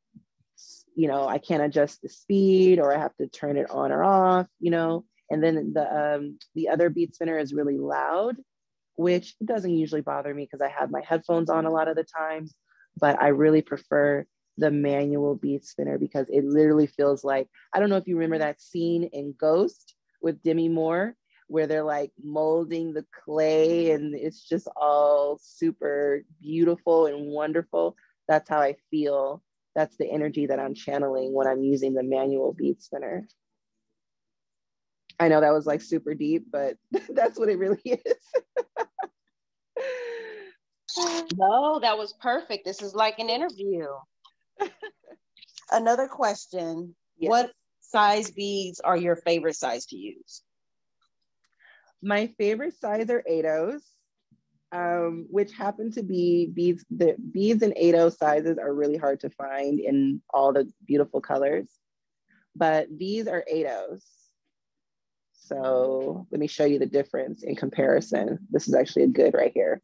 [SPEAKER 1] you know, I can't adjust the speed or I have to turn it on or off, you know. And then the other bead spinner is really loud, which doesn't usually bother me because I have my headphones on a lot of the time. But I really prefer the manual bead spinner because it literally feels like, I don't know if you remember that scene in Ghost with Demi Moore, where they're like molding the clay and it's just all super beautiful and wonderful. That's how I feel. That's the energy that I'm channeling when I'm using the manual bead spinner. I know that was like super deep, but that's what it really is.
[SPEAKER 2] No, that was perfect. This is like an interview. Another question. Yes. What size beads are your favorite size to use?
[SPEAKER 1] My favorite size are 8/0s, which happen to be beads. The beads in 8/0 sizes are really hard to find in all the beautiful colors, but these are 8/0s. So let me show you the difference in comparison. This is actually a good right here.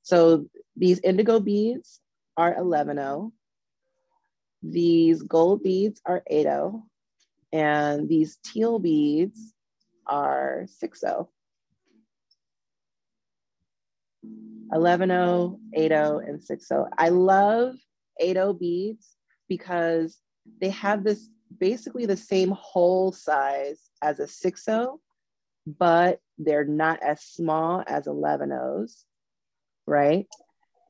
[SPEAKER 1] So these indigo beads are 11/0. These gold beads are 8/0. And these teal beads are 6/0. 11/0, 8/0, and 6/0. I love 8/0 beads because they have this basically the same hole size as a 6/0, but they're not as small as 11/0s, right?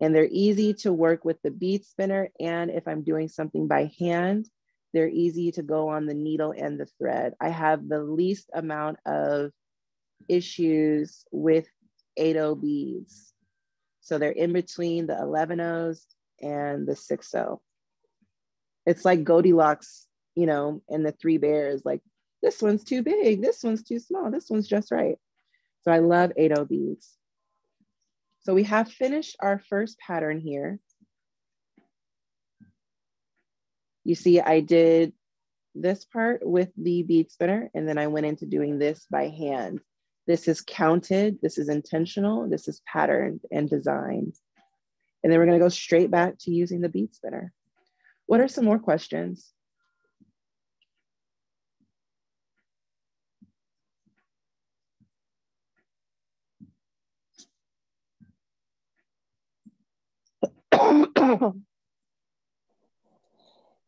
[SPEAKER 1] And they're easy to work with the bead spinner. And if I'm doing something by hand, they're easy to go on the needle and the thread. I have the least amount of issues with 8/0 beads. So they're in between the 11/0s and the 6/0. It's like Goldilocks, you know, and the three bears, like this one's too big, this one's too small, this one's just right. So I love 8/0 beads. So we have finished our first pattern here. You see, I did this part with the bead spinner, and then I went into doing this by hand. This is counted, this is intentional, this is patterned and designed. And then we're gonna go straight back to using the bead spinner. What are some more questions?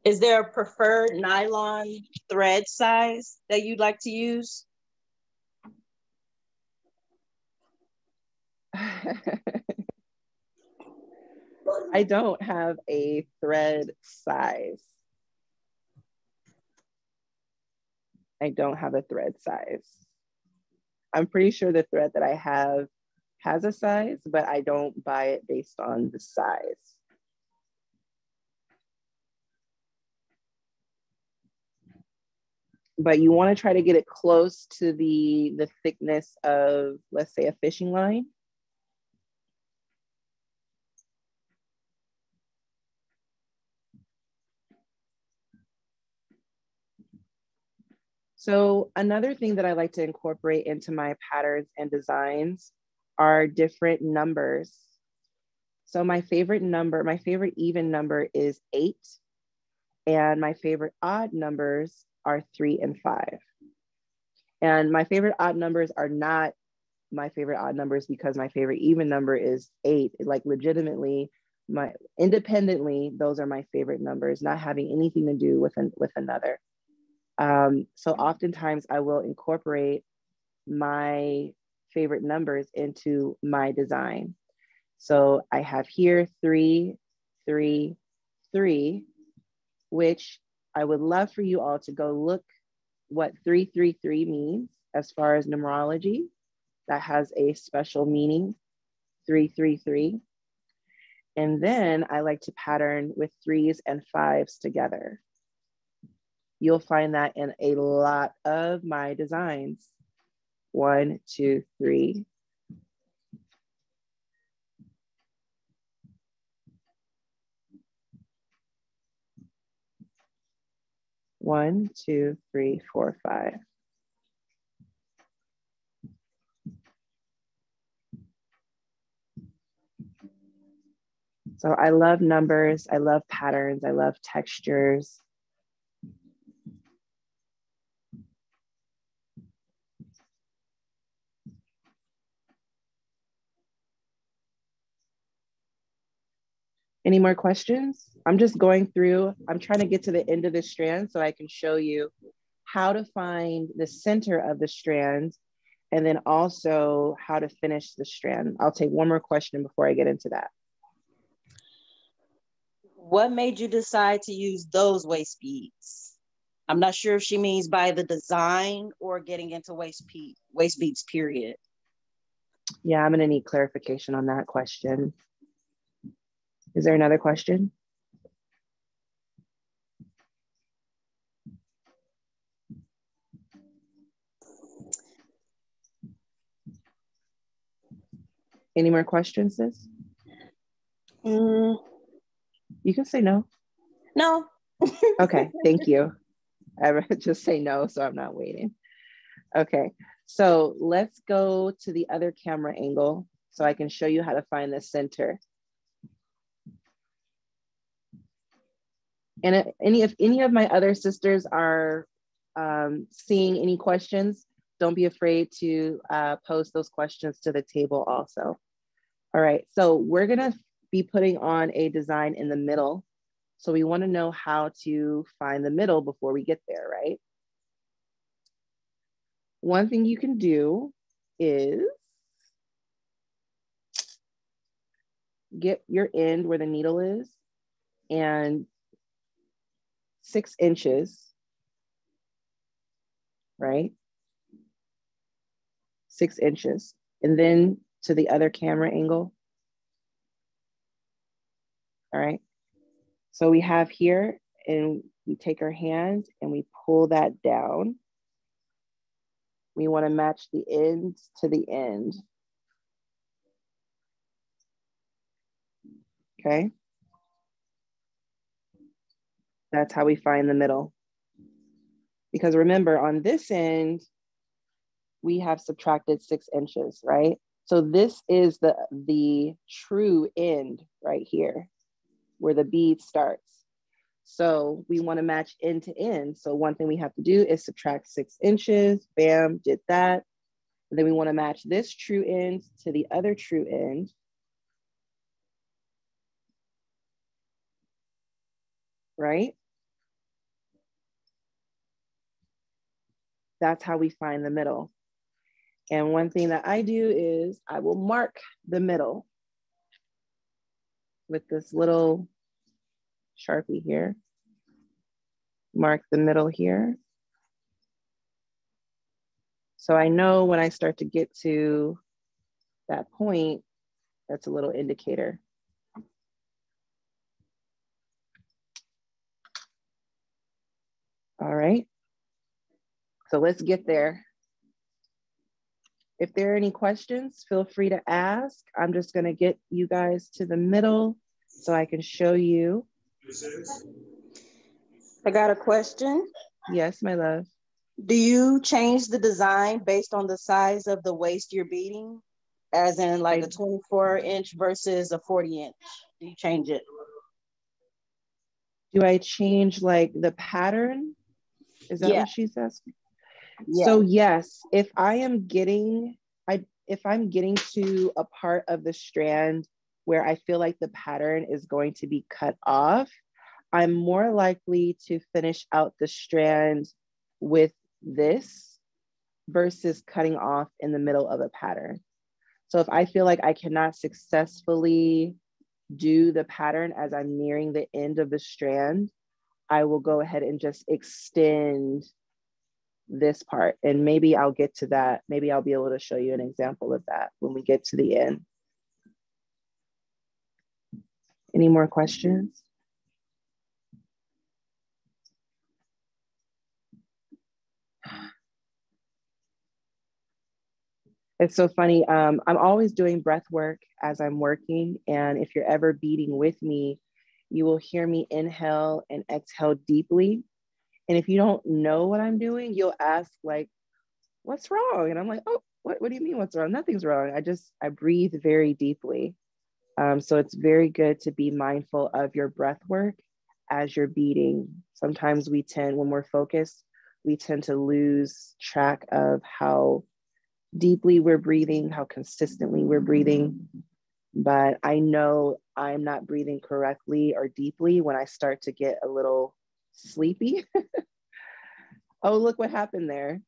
[SPEAKER 2] Is there a preferred nylon thread size that you'd like to use?
[SPEAKER 1] I don't have a thread size. I don't have a thread size. I'm pretty sure the thread that I have has a size, but I don't buy it based on the size. But you want to try to get it close to the thickness of, let's say, a fishing line. So another thing that I like to incorporate into my patterns and designs are different numbers. So my favorite even number is 8. And my favorite odd numbers are 3 and 5. And my favorite odd numbers are not my favorite odd numbers because my favorite even number is 8. Like legitimately, independently, those are my favorite numbers, not having anything to do with another. So oftentimes I will incorporate my favorite numbers into my design. So I have here 3, 3, 3, which I would love for you all to go look what 333 means as far as numerology. That has a special meaning, 333. And then I like to pattern with 3s and 5s together. You'll find that in a lot of my designs. 1, 2, 3. One, two, three, four, 5. So I love numbers, I love patterns, I love textures. Any more questions? I'm just going through, I'm trying to get to the end of the strand so I can show you how to find the center of the strand and then also how to finish the strand. I'll take one more question before I get into that.
[SPEAKER 2] What made you decide to use those waist beads? I'm not sure if she means by the design or getting into waist beads, period.
[SPEAKER 1] Yeah, I'm gonna need clarification on that question. Is there another question? Any more questions, sis? You can say no.
[SPEAKER 2] No.
[SPEAKER 1] Okay, thank you. I would just say no, so I'm not waiting. Okay, so let's go to the other camera angle so I can show you how to find the center. And if any of my other sisters are seeing any questions, don't be afraid to post those questions to the table also. All right, so we're gonna be putting on a design in the middle. So we wanna know how to find the middle before we get there, right? One thing you can do is get your end where the needle is and 6 inches, right? 6 inches. And then to the other camera angle. All right. So we have here, and we take our hand and we pull that down. We want to match the end to the end. Okay. That's how we find the middle. Because remember, on this end, we have subtracted 6 inches, right? So this is the true end right here, where the bead starts. So we want to match end to end. So one thing we have to do is subtract 6 inches. Bam, did that. And then we want to match this true end to the other true end. Right? That's how we find the middle. And one thing that I do is I will mark the middle with this little Sharpie here. Mark the middle here. So I know when I start to get to that point, that's a little indicator. All right. So let's get there. If there are any questions, feel free to ask. I'm just gonna get you guys to the middle so I can show you.
[SPEAKER 2] I got a question.
[SPEAKER 1] Yes, my love.
[SPEAKER 2] Do you change the design based on the size of the waist you're beading? As in like a 24-inch versus a 40-inch. Do you change it?
[SPEAKER 1] Do I change like the pattern? Is that what she says?
[SPEAKER 2] Yeah.
[SPEAKER 1] So yes, if I'm getting to a part of the strand where I feel like the pattern is going to be cut off, I'm more likely to finish out the strand with this versus cutting off in the middle of a pattern. So if I feel like I cannot successfully do the pattern as I'm nearing the end of the strand, I will go ahead and just extend this part. And maybe I'll get to that. Maybe I'll be able to show you an example of that when we get to the end. Any more questions? It's so funny. I'm always doing breath work as I'm working. And if you're ever beading with me, you will hear me inhale and exhale deeply. And if you don't know what I'm doing, you'll ask like, what's wrong? And I'm like, oh, what do you mean what's wrong? Nothing's wrong. I breathe very deeply. So it's very good to be mindful of your breath work as you're beading. Sometimes when we're focused, we tend to lose track of how deeply we're breathing, how consistently we're breathing. But I know I'm not breathing correctly or deeply when I start to get a little sleepy. Oh, look what happened there.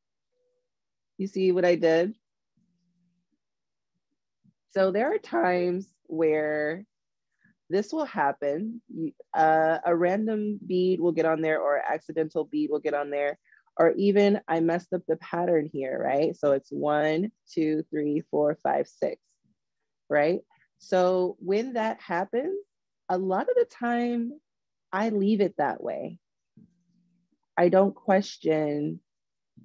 [SPEAKER 1] You see what I did? So there are times where this will happen. A random bead will get on there, or an accidental bead will get on there, or even I messed up the pattern here, right? So it's 1, 2, 3, 4, 5, 6, right? So when that happens, a lot of the time I leave it that way. I don't question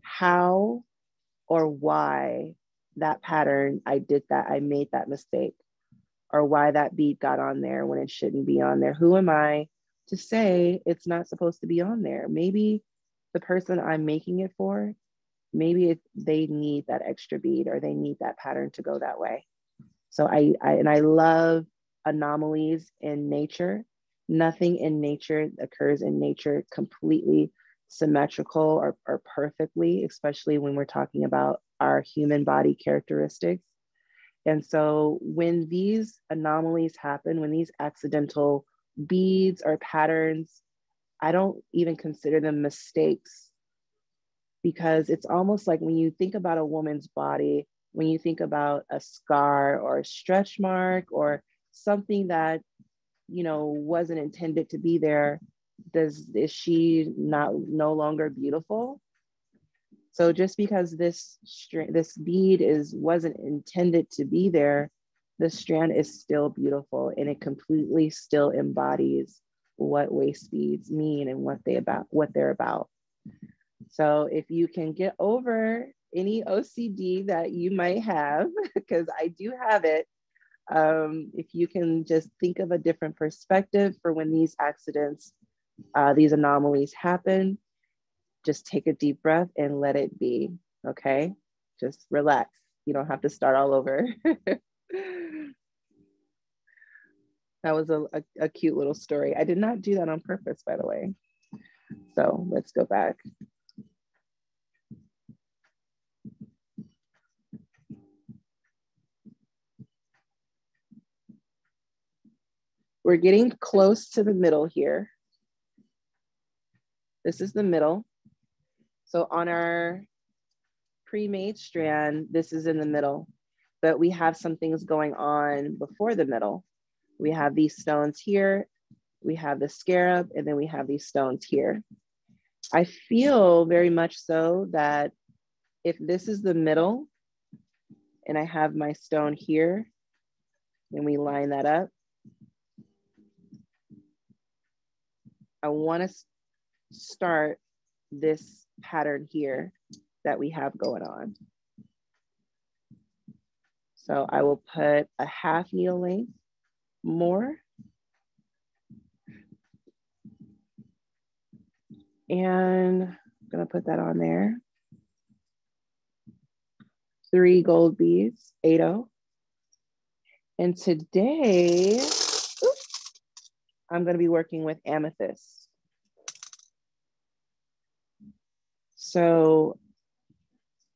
[SPEAKER 1] how or why that pattern, I made that mistake, or why that bead got on there when it shouldn't be on there. Who am I to say it's not supposed to be on there? Maybe the person I'm making it for, they need that extra bead, or they need that pattern to go that way. So I love anomalies in nature. Nothing in nature occurs in nature completely symmetrical or perfectly, especially when we're talking about our human body characteristics. And so when these anomalies happen, when these accidental beads or patterns, I don't even consider them mistakes, because it's almost like when you think about a woman's body, when you think about a scar or a stretch mark or something that, wasn't intended to be there, is she no longer beautiful? So just because this bead wasn't intended to be there, the strand is still beautiful, and it completely still embodies what waist beads mean and what they're about. So if you can get over any OCD that you might have, because I do have it, if you can just think of a different perspective for when these accidents, these anomalies happen, just take a deep breath and let it be, okay? Just relax. You don't have to start all over. That was a cute little story. I did not do that on purpose, by the way. So let's go back. We're getting close to the middle here. This is the middle. So on our pre-made strand, this is in the middle, but we have some things going on before the middle. We have these stones here, we have the scarab, and then we have these stones here. I feel very much so that if this is the middle and I have my stone here and we line that up, I want to start this pattern here that we have going on. So I will put a half needle length more. And I'm gonna put that on there. 3 gold beads, 8-0. And today, I'm going to be working with amethyst. So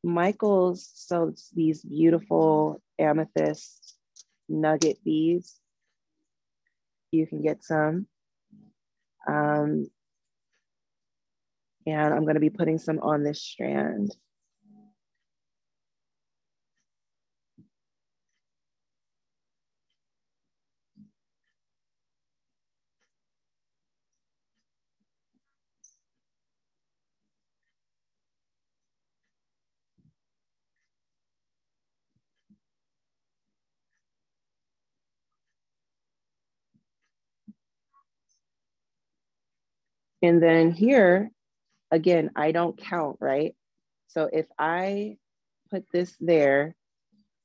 [SPEAKER 1] Michael's sells these beautiful amethyst nugget beads. You can get some. And I'm going to be putting some on this strand. And then here, again, I don't count, right? So if I put this there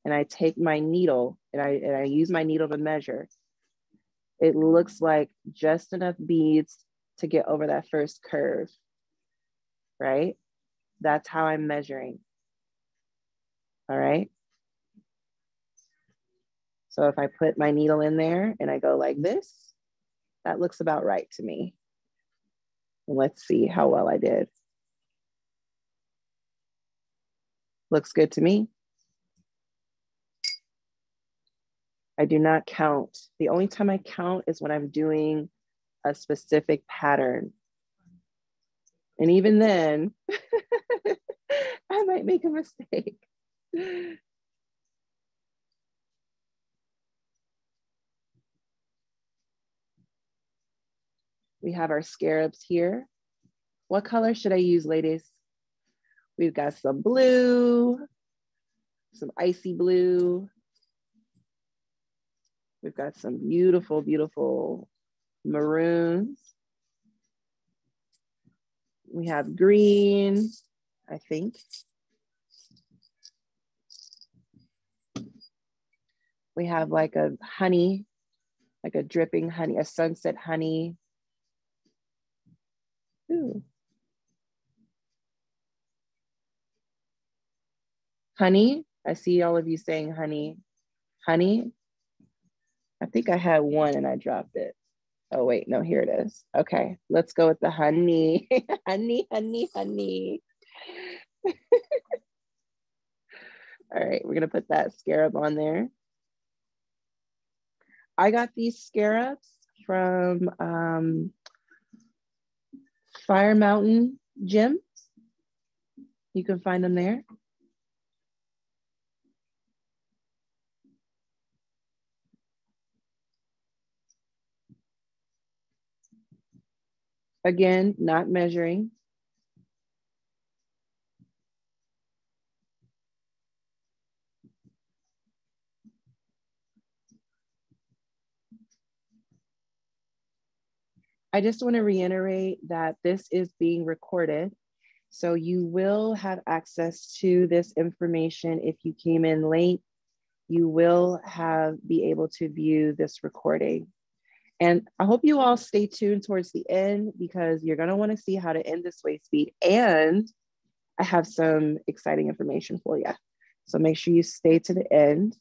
[SPEAKER 1] and I take my needle and I use my needle to measure, it looks like just enough beads to get over that first curve, right? That's how I'm measuring, all right? So if I put my needle in there and I go like this, that looks about right to me. And let's see how well I did. Looks good to me. I do not count. The only time I count is when I'm doing a specific pattern. And even then, I might make a mistake. We have our scarabs here. What color should I use, ladies? We've got some blue, some icy blue. We've got some beautiful, beautiful maroons. We have green, I think. We have like a honey, like a dripping honey, a sunset honey. Ooh. Honey, I see all of you saying honey. Honey, I think I had one and I dropped it. Oh wait, no, here it is. Okay, let's go with the honey. Honey, honey, honey. All right, we're gonna put that scarab on there. I got these scarabs from Fire Mountain Gym. You can find them there. Again, not measuring. I just want to reiterate that this is being recorded. So you will have access to this information if you came in late. You will be able to view this recording. And I hope you all stay tuned towards the end because you're going to want to see how to end this Waistbeat. And I have some exciting information for you. So make sure you stay to the end.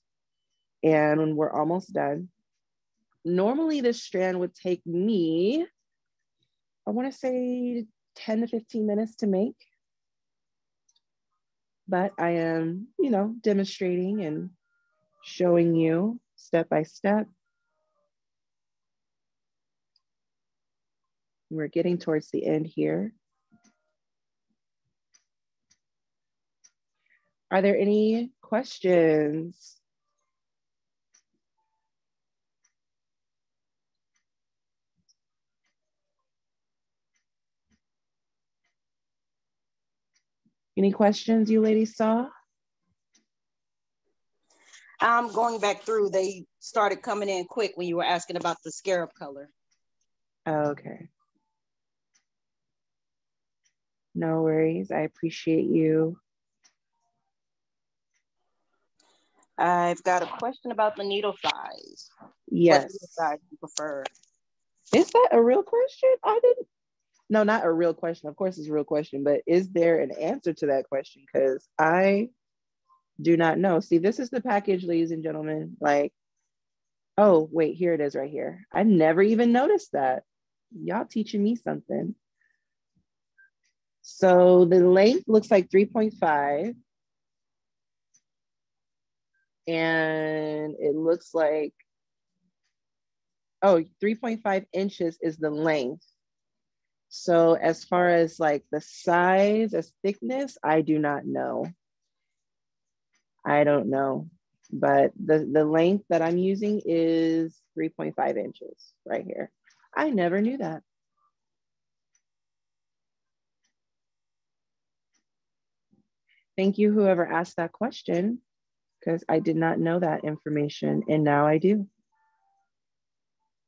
[SPEAKER 1] And when we're almost done, normally this strand would take me, I want to say 10 to 15 minutes to make. But I am, demonstrating and showing you step by step. We're getting towards the end here. Are there any questions? Any questions you ladies saw?
[SPEAKER 2] I'm going back through. They started coming in quick when you were asking about the scarab color.
[SPEAKER 1] Okay. No worries. I appreciate you.
[SPEAKER 2] I've got a question about the needle size.
[SPEAKER 1] Yes.
[SPEAKER 2] What needle size do you prefer?
[SPEAKER 1] Is that a real question? No, not a real question. Of course it's a real question, but is there an answer to that question? Because I do not know. See, this is the package, ladies and gentlemen. Like, Oh, wait, here it is right here. I never even noticed that. Y'all teaching me something. So the length looks like 3.5. And it looks like, oh, 3.5 inches is the length. So as far as like the size, as thickness, I do not know. I don't know. But the length that I'm using is 3.5 inches right here. I never knew that. Thank you, whoever asked that question, because I did not know that information, and now I do.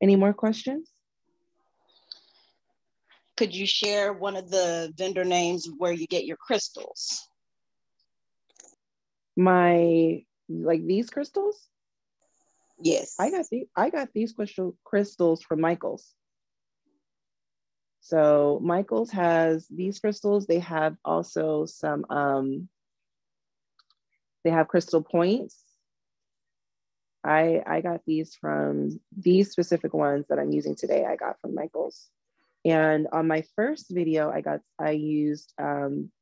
[SPEAKER 1] Any more questions?
[SPEAKER 2] Could you share one of the vendor names where you get your crystals?
[SPEAKER 1] Like these crystals?
[SPEAKER 2] Yes.
[SPEAKER 1] I got these crystals from Michaels. So Michaels has these crystals. They have also some, they have crystal points. I got these from these specific ones that I'm using today. I got from Michaels. And on my first video, I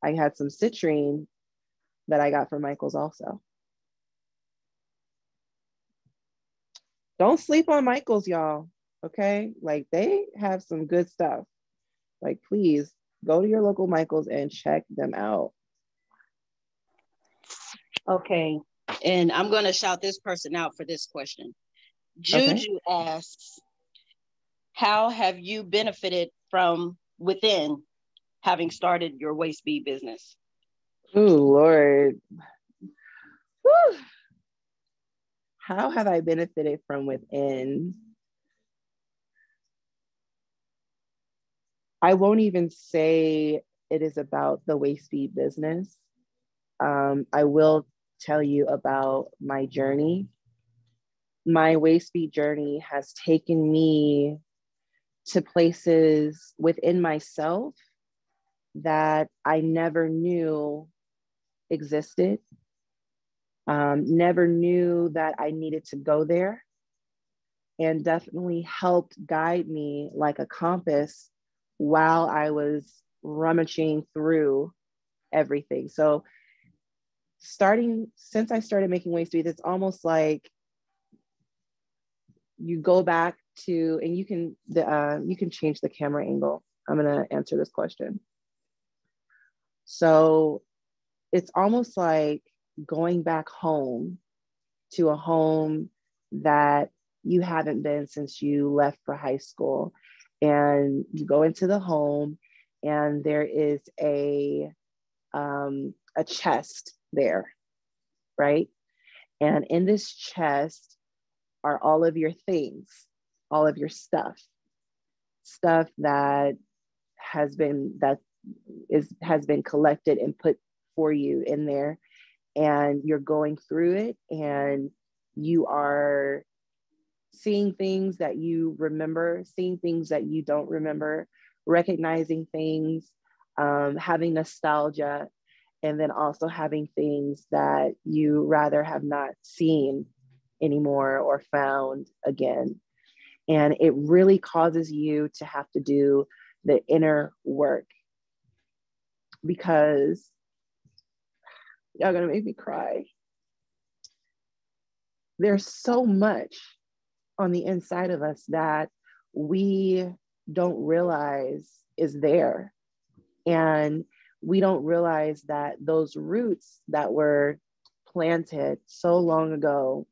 [SPEAKER 1] had some citrine that I got from Michaels also. Don't sleep on Michaels, y'all. Okay, like they have some good stuff. Like, please go to your local Michaels and check them out.
[SPEAKER 2] Okay. And I'm going to shout this person out for this question. Juju asks, how have you benefited from within having started your Waistbeat business?
[SPEAKER 1] Oh, Lord. Whew. How have I benefited from within? I won't even say it is about the Waistbeat business. I will tell you about my journey. My Waistbeat journey has taken me to places within myself that I never knew existed. Never knew that I needed to go there, and definitely helped guide me like a compass while I was rummaging through everything. So since I started making Waistbeat, it's almost like you go back to, and you can change the camera angle. I'm gonna answer this question. So it's almost like going back home to a home that you haven't been since you left for high school. And you go into the home and there is a chest there, right? And in this chest are all of your things, all of your stuff that has been collected and put for you in there, and you're going through it and you are seeing things that you remember, seeing things that you don't remember, recognizing things, having nostalgia, and then also having things that you rather have not seen anymore or found again. And it really causes you to have to do the inner work, because y'all gonna make me cry. There's so much on the inside of us that we don't realize is there. And we don't realize that those roots that were planted so long ago,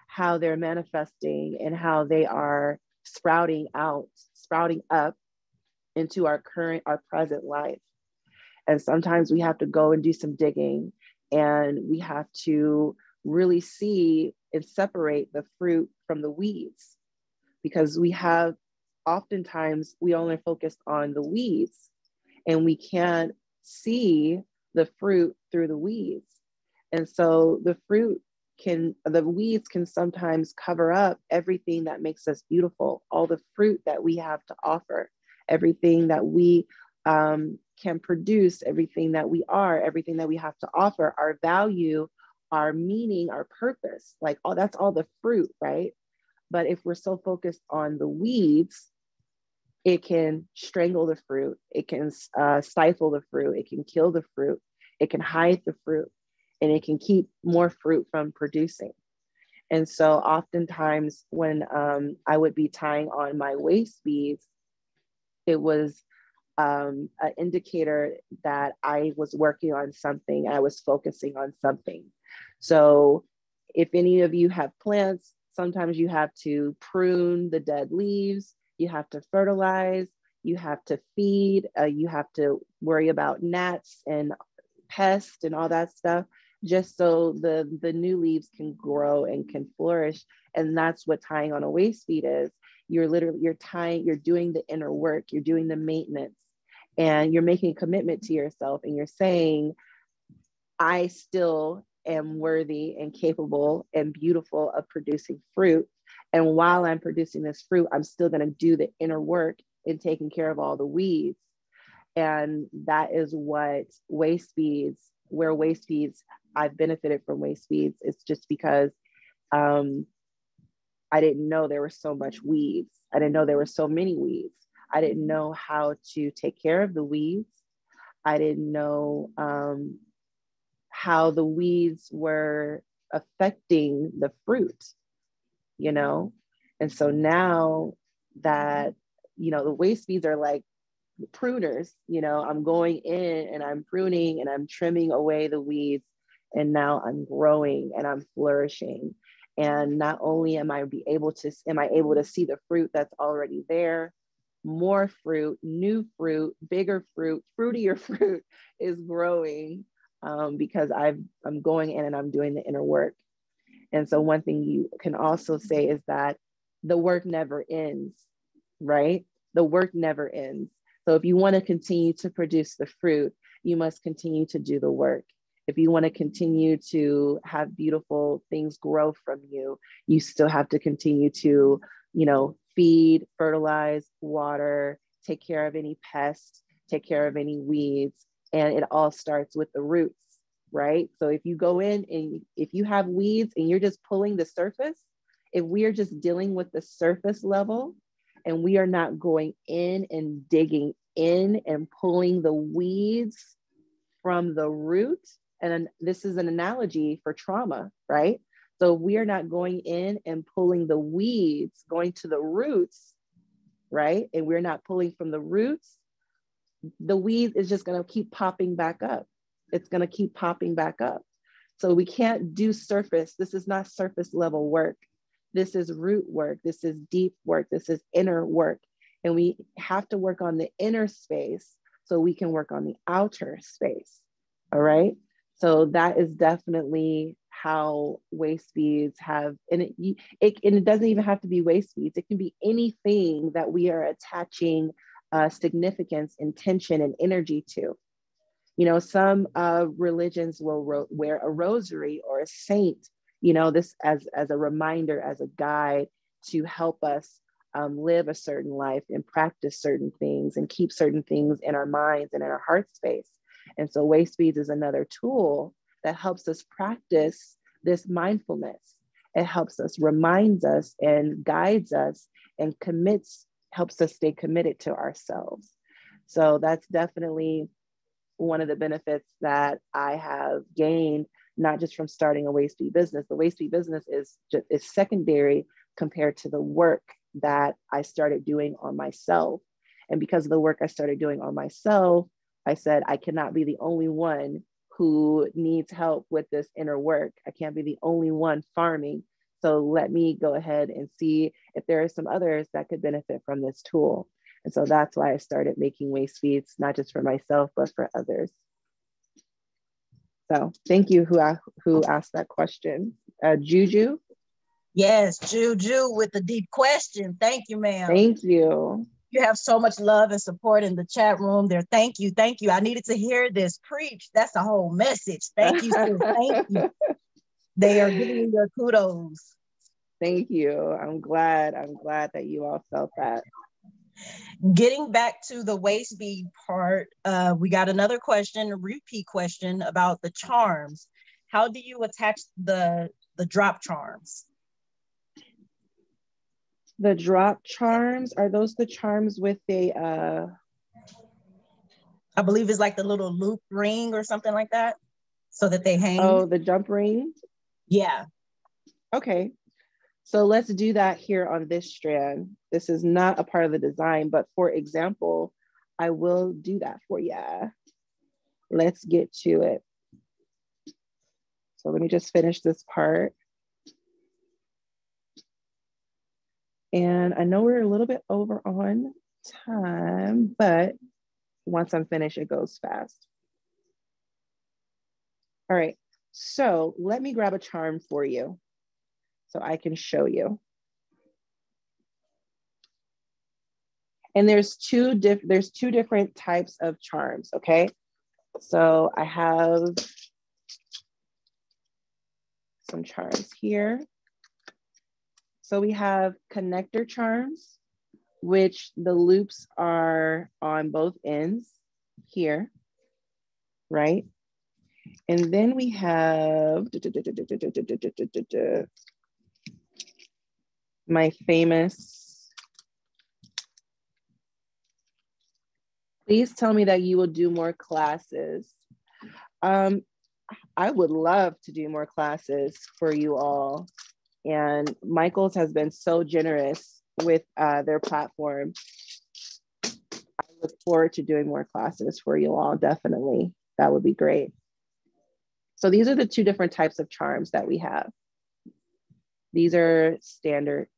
[SPEAKER 1] how they're manifesting and how they are sprouting up into our present life. And sometimes we have to go and do some digging, and we have to really see and separate the fruit from the weeds, because oftentimes we only focus on the weeds and we can't see the fruit through the weeds. And so the weeds can sometimes cover up everything that makes us beautiful, all the fruit that we have to offer, everything that we can produce, everything that we are, everything that we have to offer, our value, our meaning, our purpose, like that's all the fruit, right? But if we're so focused on the weeds, it can strangle the fruit. It can stifle the fruit. It can kill the fruit. It can hide the fruit, and it can keep more fruit from producing. And so oftentimes when I would be tying on my waist beads, it was an indicator that I was working on something. I was focusing on something. So if any of you have plants, sometimes you have to prune the dead leaves, you have to fertilize, you have to feed, you have to worry about gnats and pests and all that stuff, just so the new leaves can grow and can flourish. And that's what tying on a waist bead is. You're tying, you're doing the inner work, you're doing the maintenance, and you're making a commitment to yourself, and you're saying, I still am worthy and capable and beautiful of producing fruit. And while I'm producing this fruit, I'm still going to do the inner work in taking care of all the weeds. And that is what waist beads, where waist beads, I've benefited from waist beads. It's just because I didn't know there were so much weeds. I didn't know there were so many weeds. I didn't know how to take care of the weeds. I didn't know how the weeds were affecting the fruit, you know? And so now that, you know, the waist beads are like pruners, you know, I'm going in and I'm pruning and I'm trimming away the weeds, and now I'm growing and I'm flourishing. And not only am I able to see the fruit that's already there, more fruit, new fruit, bigger fruit, fruitier fruit is growing because I'm going in and I'm doing the inner work. And so one thing you can also say is that the work never ends, right? The work never ends. So if you want to continue to produce the fruit, you must continue to do the work. If you want to continue to have beautiful things grow from you, you still have to continue to, you know, feed, fertilize, water, take care of any pests, take care of any weeds. And it all starts with the roots, right? So if you go in and if you have weeds and you're just pulling the surface, if we are just dealing with the surface level and we are not going in and digging in and pulling the weeds from the root, and this is an analogy for trauma, right? So we are not going in and pulling the weeds, going to the roots, right? And we're not pulling from the roots, the weed is just going to keep popping back up. It's going to keep popping back up. So we can't do surface. This is not surface level work. This is root work. This is deep work. This is inner work. And we have to work on the inner space so we can work on the outer space. All right. So that is definitely how waist beads have, and it doesn't even have to be waist beads. It can be anything that we are attaching significance, intention, and energy to. You know, some religions will wear a rosary or a saint, you know, this as a reminder, as a guide to help us live a certain life and practice certain things and keep certain things in our minds and in our heart space. And so waist beads is another tool that helps us practice this mindfulness. It helps us, reminds us, and guides us and helps us stay committed to ourselves. So that's definitely one of the benefits that I have gained, not just from starting a waist bead business. The waist bead business is secondary compared to the work that I started doing on myself. And because of the work I started doing on myself, I said, I cannot be the only one who needs help with this inner work. I can't be the only one farming. So let me go ahead and see if there are some others that could benefit from this tool. And so that's why I started making waist beads, not just for myself, but for others. So thank you who asked that question. Juju?
[SPEAKER 3] Yes, Juju with the deep question. Thank you, ma'am.
[SPEAKER 1] Thank you.
[SPEAKER 3] You have so much love and support in the chat room there. Thank you. Thank you. I needed to hear this preach. That's a whole message. Thank you, sis. Thank you. They are giving you your kudos.
[SPEAKER 1] Thank you. I'm glad that you all felt that.
[SPEAKER 3] Getting back to the waist bead part, we got another question, a repeat question about the charms. How do you attach the drop charms?
[SPEAKER 1] The drop charms, are those the charms with a
[SPEAKER 3] I believe it's like the little loop ring or something like that, so that they hang.
[SPEAKER 1] oh, the jump ring?
[SPEAKER 3] Yeah.
[SPEAKER 1] Okay. So let's do that here on this strand. This is not a part of the design, but for example, I will do that for you. Let's get to it. So let me just finish this part. And I know we're a little bit over on time, but once I'm finished, it goes fast. All right, so let me grab a charm for you so I can show you. And there's two different types of charms, okay? So I have some charms here. So we have connector charms, which the loops are on both ends here, right? And then we have my famous, please tell me that you will do more classes. I would love to do more classes for you all. And Michael's has been so generous with their platform. I look forward to doing more classes for you all, definitely. That would be great. So these are the two different types of charms that we have. These are standard,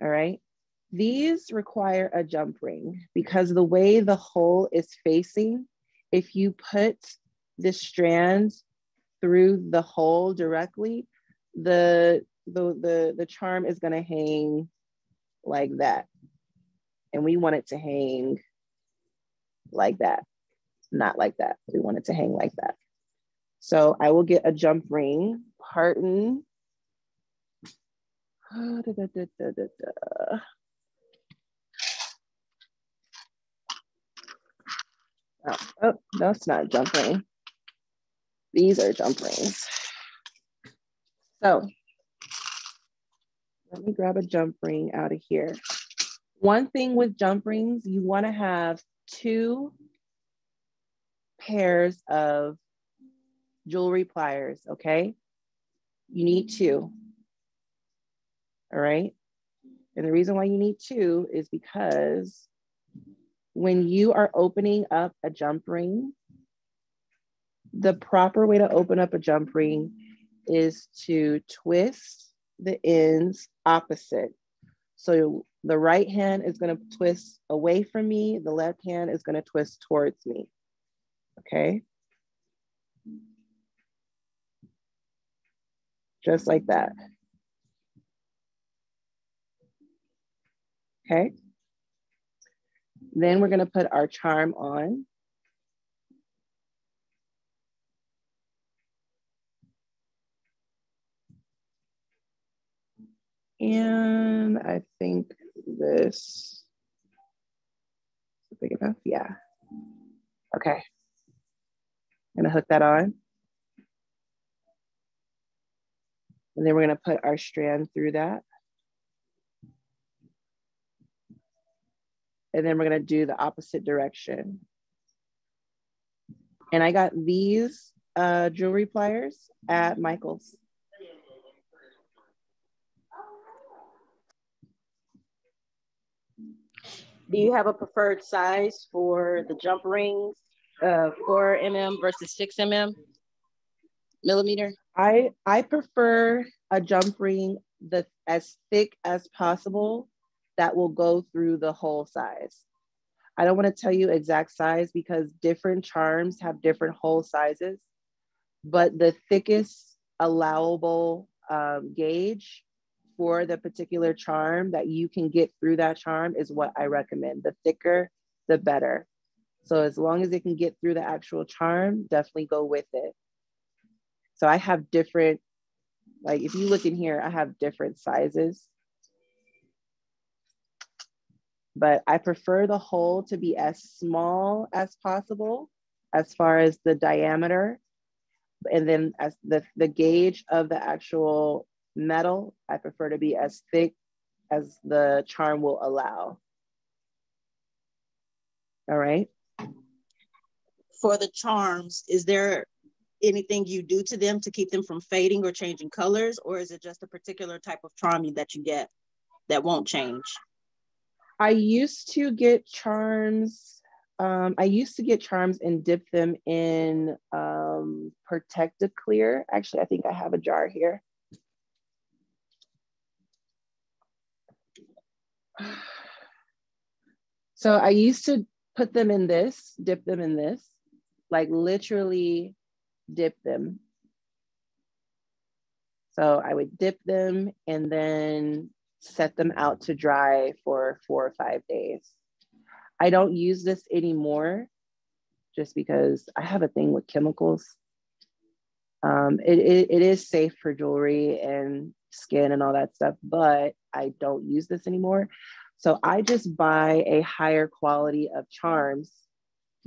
[SPEAKER 1] all right? These require a jump ring because the way the hole is facing, if you put the strands through the hole directly, the charm is gonna hang like that. And we want it to hang like that, not like that. We want it to hang like that. So I will get a jump ring, pardon. Oh, that's not a jump ring. These are jump rings. So let me grab a jump ring out of here. One thing with jump rings, you want to have 2 pairs of jewelry pliers, okay? You need 2, all right? And the reason why you need 2 is because when you are opening up a jump ring, the proper way to open up a jump ring is to twist the ends opposite. So the right hand is going to twist away from me, the left hand is going to twist towards me, okay? Just like that. Okay. Then we're going to put our charm on. And I think this is big enough. Yeah. Okay. I'm going to hook that on. And then we're going to put our strand through that. And then we're going to do the opposite direction. And I got these jewelry pliers at Michael's.
[SPEAKER 2] Do you have a preferred size for the jump rings, 4 mm versus 6 millimeter?
[SPEAKER 1] I prefer a jump ring that's as thick as possible that will go through the whole size. I don't want to tell you exact size because different charms have different hole sizes, but the thickest allowable gauge for the particular charm that you can get through that charm is what I recommend. The thicker, the better. So as long as it can get through the actual charm, definitely go with it. So I have different, like if you look in here, I have different sizes. But I prefer the hole to be as small as possible as far as the diameter. And then as the gauge of the actual metal, I prefer to be as thick as the charm will allow. All right.
[SPEAKER 3] For the charms, is there anything you do to them to keep them from fading or changing colors, or is it just a particular type of charm that you get that won't change?
[SPEAKER 1] I used to get charms. And dip them in Protective Clear. Actually, I think I have a jar here. So I used to put them in this, dip them in this, like literally dip them. So I would dip them and then set them out to dry for 4 or 5 days. I don't use this anymore just because I have a thing with chemicals. It is safe for jewelry and skin and all that stuff, but I don't use this anymore. So I just buy a higher quality of charms,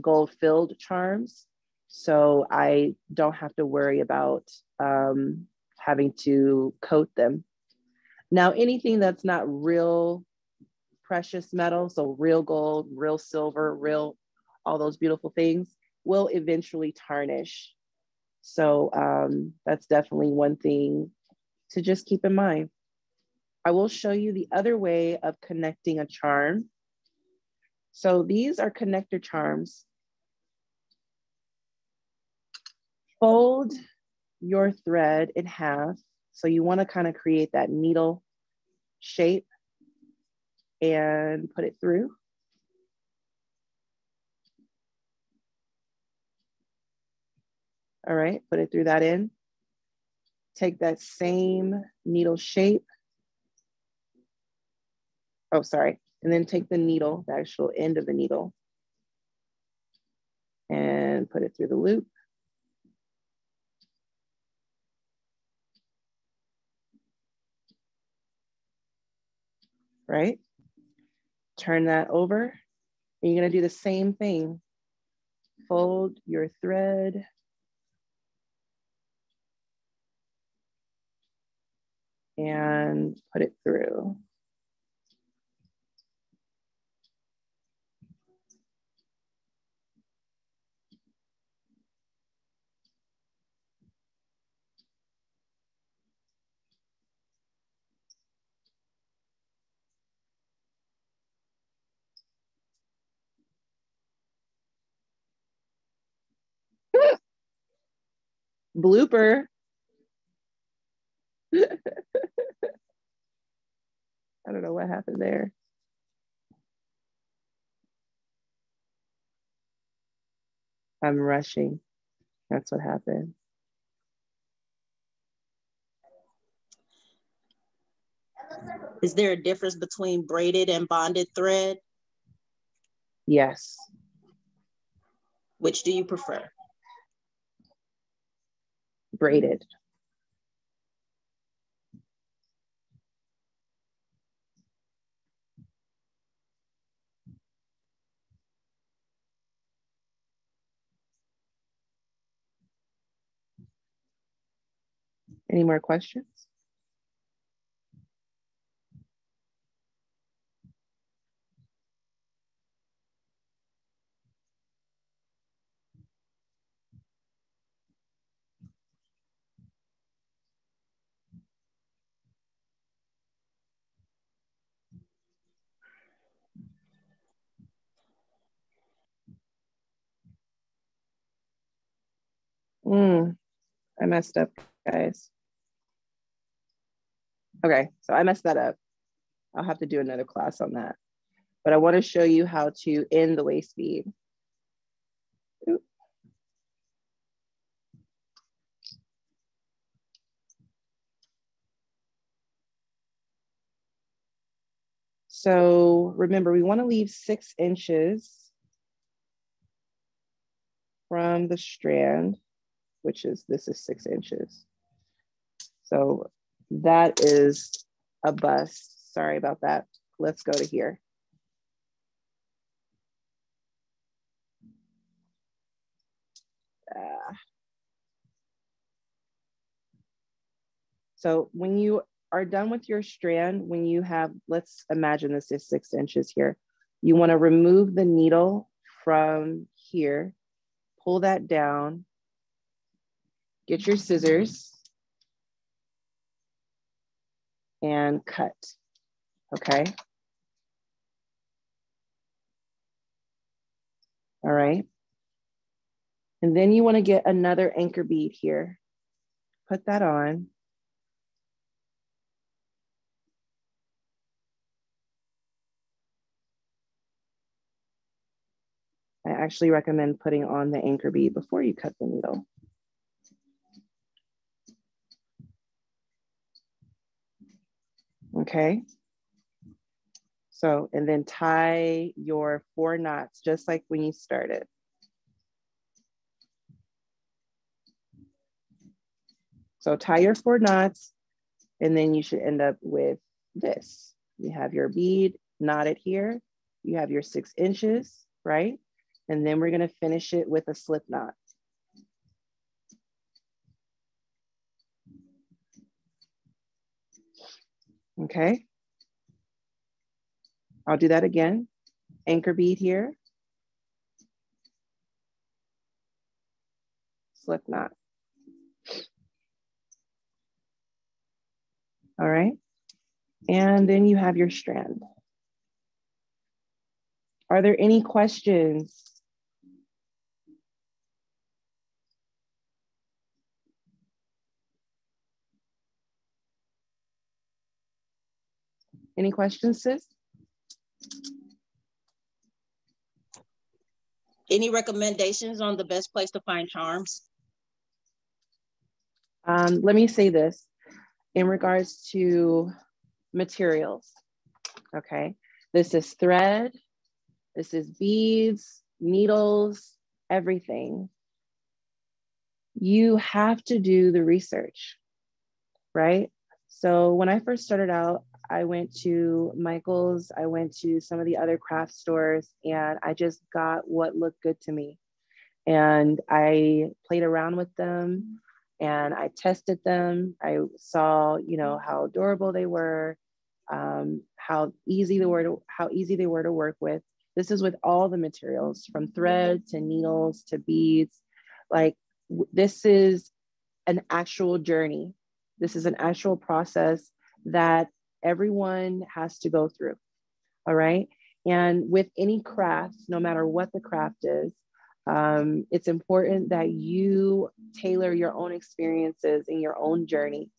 [SPEAKER 1] gold filled charms. So I don't have to worry about having to coat them. Now, anything that's not real precious metal, so real gold, real silver, real, all those beautiful things will eventually tarnish. So that's definitely one thing to just keep in mind. I will show you the other way of connecting a charm. So these are connector charms. Fold your thread in half. So you want to kind of create that needle shape and put it through. All right, put it through that end. Take that same needle shape. Oh, sorry. And then take the needle, the actual end of the needle, and put it through the loop. Right? Turn that over. And you're gonna do the same thing. Fold your thread. And put it through. Blooper. I don't know what happened there. I'm rushing. That's what happened.
[SPEAKER 3] Is there a difference between braided and bonded thread?
[SPEAKER 1] Yes.
[SPEAKER 3] Which do you prefer?
[SPEAKER 1] Braided. Any more questions? I messed up, guys. Okay, so I messed that up. I'll have to do another class on that. But I want to show you how to end the waist bead. Oop. So remember, we want to leave 6 inches from the strand, which is, this is 6 inches. So that is a bust. Sorry about that. Let's go to here. So when you are done with your strand, when you have, let's imagine this is 6 inches here. You want to remove the needle from here, pull that down, get your scissors, and cut, okay? All right. And then you want to get another anchor bead here. Put that on. I actually recommend putting on the anchor bead before you cut the needle. Okay. So, and then tie your 4 knots, just like when you started. So tie your 4 knots, and then you should end up with this. You have your bead knotted here. You have your 6 inches, right? And then we're gonna finish it with a slip knot. Okay. I'll do that again. Anchor bead here. Slip knot. All right. And then you have your strand. Are there any questions? Any questions, sis?
[SPEAKER 3] Any recommendations on the best place to find charms?
[SPEAKER 1] Let me say this in regards to materials, okay? This is thread, this is beads, needles, everything. You have to do the research, right? So when I first started out, I went to Michael's, I went to some of the other craft stores, and I just got what looked good to me. And I played around with them and I tested them. I saw, you know, how durable they were, how easy they were to work with. This is with all the materials, from thread to needles to beads. Like, this is an actual journey. This is an actual process that everyone has to go through. All right. And with any craft, no matter what the craft is, it's important that you tailor your own experiences and your own journey,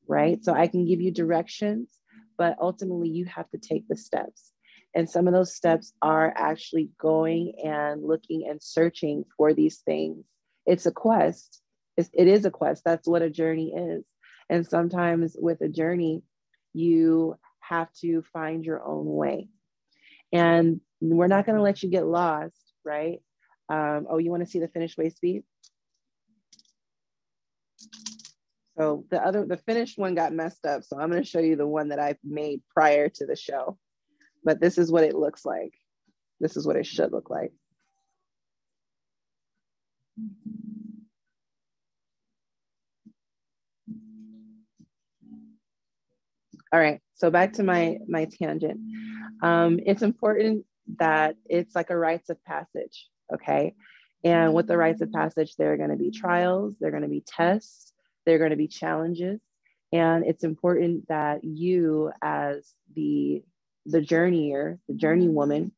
[SPEAKER 1] right? So I can give you directions, but ultimately you have to take the steps. And some of those steps are actually going and looking and searching for these things. It's a quest. It is a quest. That's what a journey is. And sometimes with a journey, you have to find your own way. And we're not going to let you get lost, right? Oh, you want to see the finished waist bead? So the finished one got messed up. So I'm going to show you the one that I made prior to the show. But this is what it looks like. This is what it should look like. All right, so back to my tangent. It's important that it's like a rites of passage, okay? And with the rites of passage, there are going to be trials, there are going to be tests, there are going to be challenges. And it's important that you, as the journeyer, the journey woman,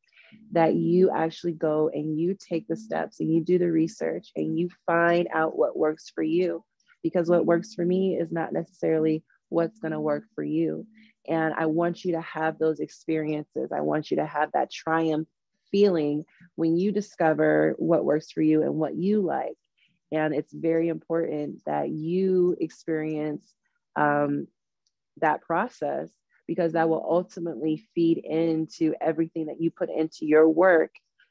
[SPEAKER 1] that you actually go and you take the steps and you do the research and you find out what works for you. Because what works for me is not necessarily what's going to work for you. And I want you to have those experiences. I want you to have that triumph feeling when you discover what works for you and what you like. And it's very important that you experience that process, because that will ultimately feed into everything that you put into your work,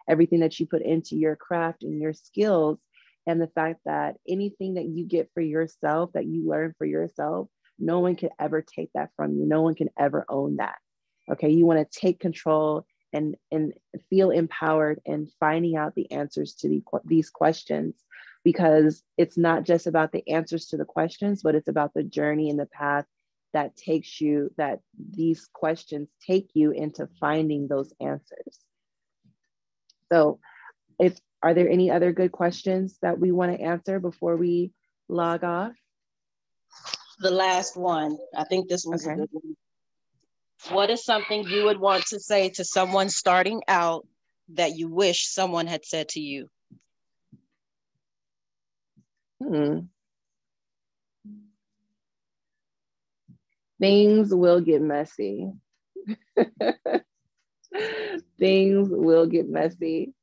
[SPEAKER 1] everything that you put into your craft and your skills. And the fact that anything that you get for yourself, that you learn for yourself, no one can ever take that from you. No one can ever own that. Okay, you want to take control and feel empowered in finding out the answers to these questions, because it's not just about the answers to the questions, but it's about the journey and the path that these questions take you into finding those answers. So are there any other good questions that we want to answer before we log off?
[SPEAKER 2] The last one. I think this one's
[SPEAKER 1] Okay.
[SPEAKER 2] a good one. What is something you would want to say to someone starting out that you wish someone had said to you?
[SPEAKER 1] Things will get messy. Things will get messy.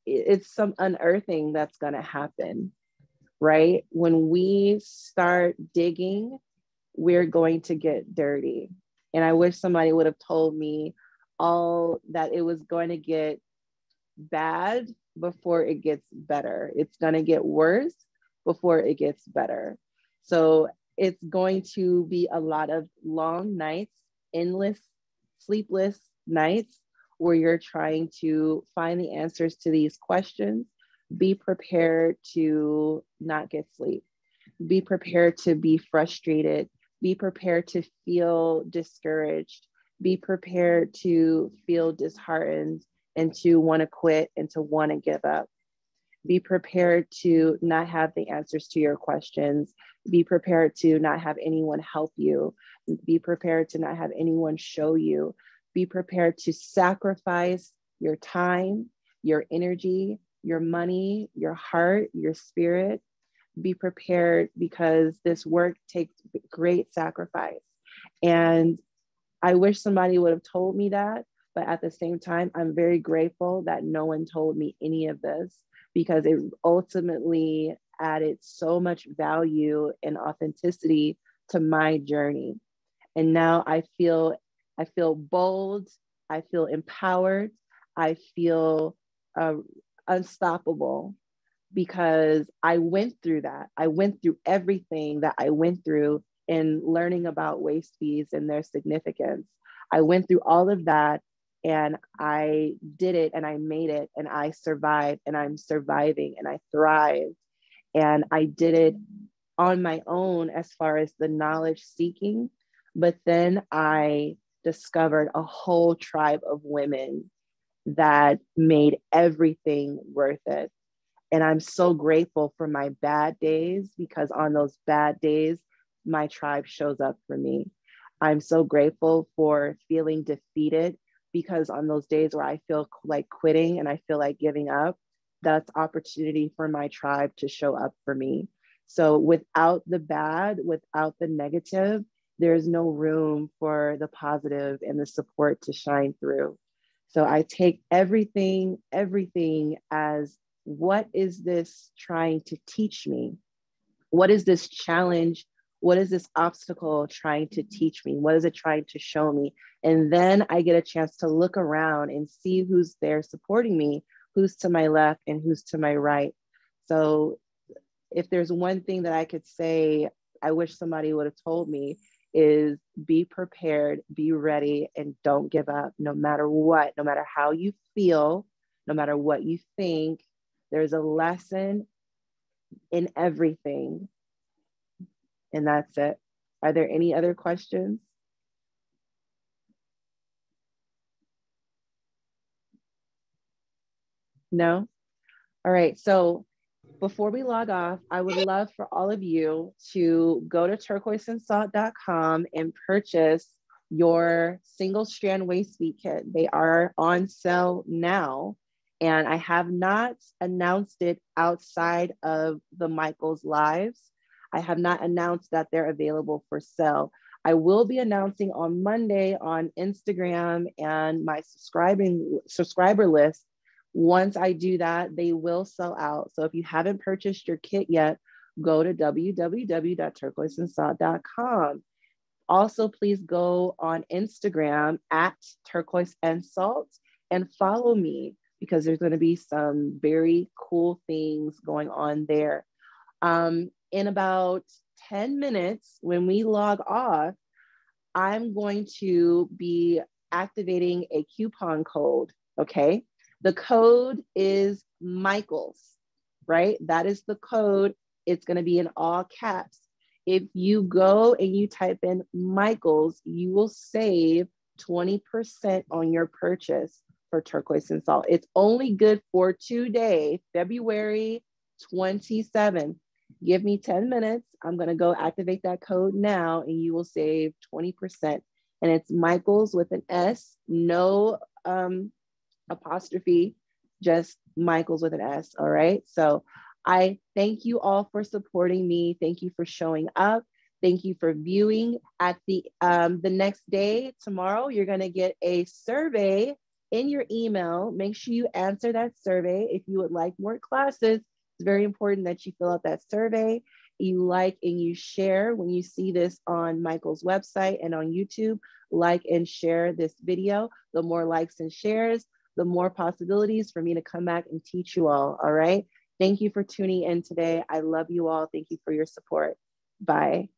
[SPEAKER 1] It's some unearthing that's going to happen, right? When we start digging, we're going to get dirty. And I wish somebody would have told me all that it was going to get bad before it gets better. It's going to get worse before it gets better. So it's going to be a lot of long nights, endless, sleepless nights where you're trying to find the answers to these questions. Be prepared to not get sleep. Be prepared to be frustrated. Be prepared to feel discouraged. Be prepared to feel disheartened and to want to quit and to want to give up. Be prepared to not have the answers to your questions. Be prepared to not have anyone help you. Be prepared to not have anyone show you. Be prepared to sacrifice your time, your energy, your money, your heart, your spirit. Be prepared because this work takes great sacrifice. And I wish somebody would have told me that, but at the same time, I'm very grateful that no one told me any of this, because it ultimately added so much value and authenticity to my journey. And now I feel bold, I feel empowered, I feel unstoppable, because I went through that. I went through everything that I went through in learning about Waistbeads and their significance. I went through all of that and I did it and I made it and I survived and I'm surviving and I thrived. And I did it on my own as far as the knowledge seeking. But then I discovered a whole tribe of women that made everything worth it. And I'm so grateful for my bad days, because on those bad days, my tribe shows up for me. I'm so grateful for feeling defeated, because on those days where I feel like quitting and I feel like giving up, that's opportunity for my tribe to show up for me. So without the bad, without the negative, there's no room for the positive and the support to shine through. So I take everything as, what is this trying to teach me? What is this challenge? What is this obstacle trying to teach me? What is it trying to show me? And then I get a chance to look around and see who's there supporting me, who's to my left and who's to my right. So if there's one thing that I could say, I wish somebody would have told me, is be prepared, be ready, and don't give up, no matter what, no matter how you feel, no matter what you think. There's a lesson in everything. And that's it. Are there any other questions? No? All right. So before we log off, I would love for all of you to go to turquoiseandsalt.com and purchase your single strand Waistbeat kit. They are on sale now. And I have not announced it outside of the Michael's lives. I have not announced that they're available for sale. I will be announcing on Monday on Instagram and my subscriber list. Once I do that, they will sell out. So if you haven't purchased your kit yet, go to www.turquoiseandsalt.com. Also, please go on Instagram at turquoiseandsalt and follow me, because there's going to be some very cool things going on there. In about 10 minutes, when we log off, I'm going to be activating a coupon code, okay? The code is Michael's, right? That is the code It's going to be in all caps. If you go and you type in Michaels, you will save 20% on your purchase for turquoise and salt. It's only good for today, February 27th. Give me 10 minutes. I'm going to go activate that code now and you will save 20%. And it's Michaels with an S, no apostrophe, just Michaels with an S. All right. So I thank you all for supporting me. Thank you for showing up. Thank you for viewing. At the next day, tomorrow, you're going to get a survey in your email. Make sure you answer that survey. If you would like more classes, it's very important that you fill out that survey. You like and you share when you see this on Michael's website and on YouTube. Like and share this video. The more likes and shares, the more possibilities for me to come back and teach you all. All right. Thank you for tuning in today. I love you all. Thank you for your support. Bye.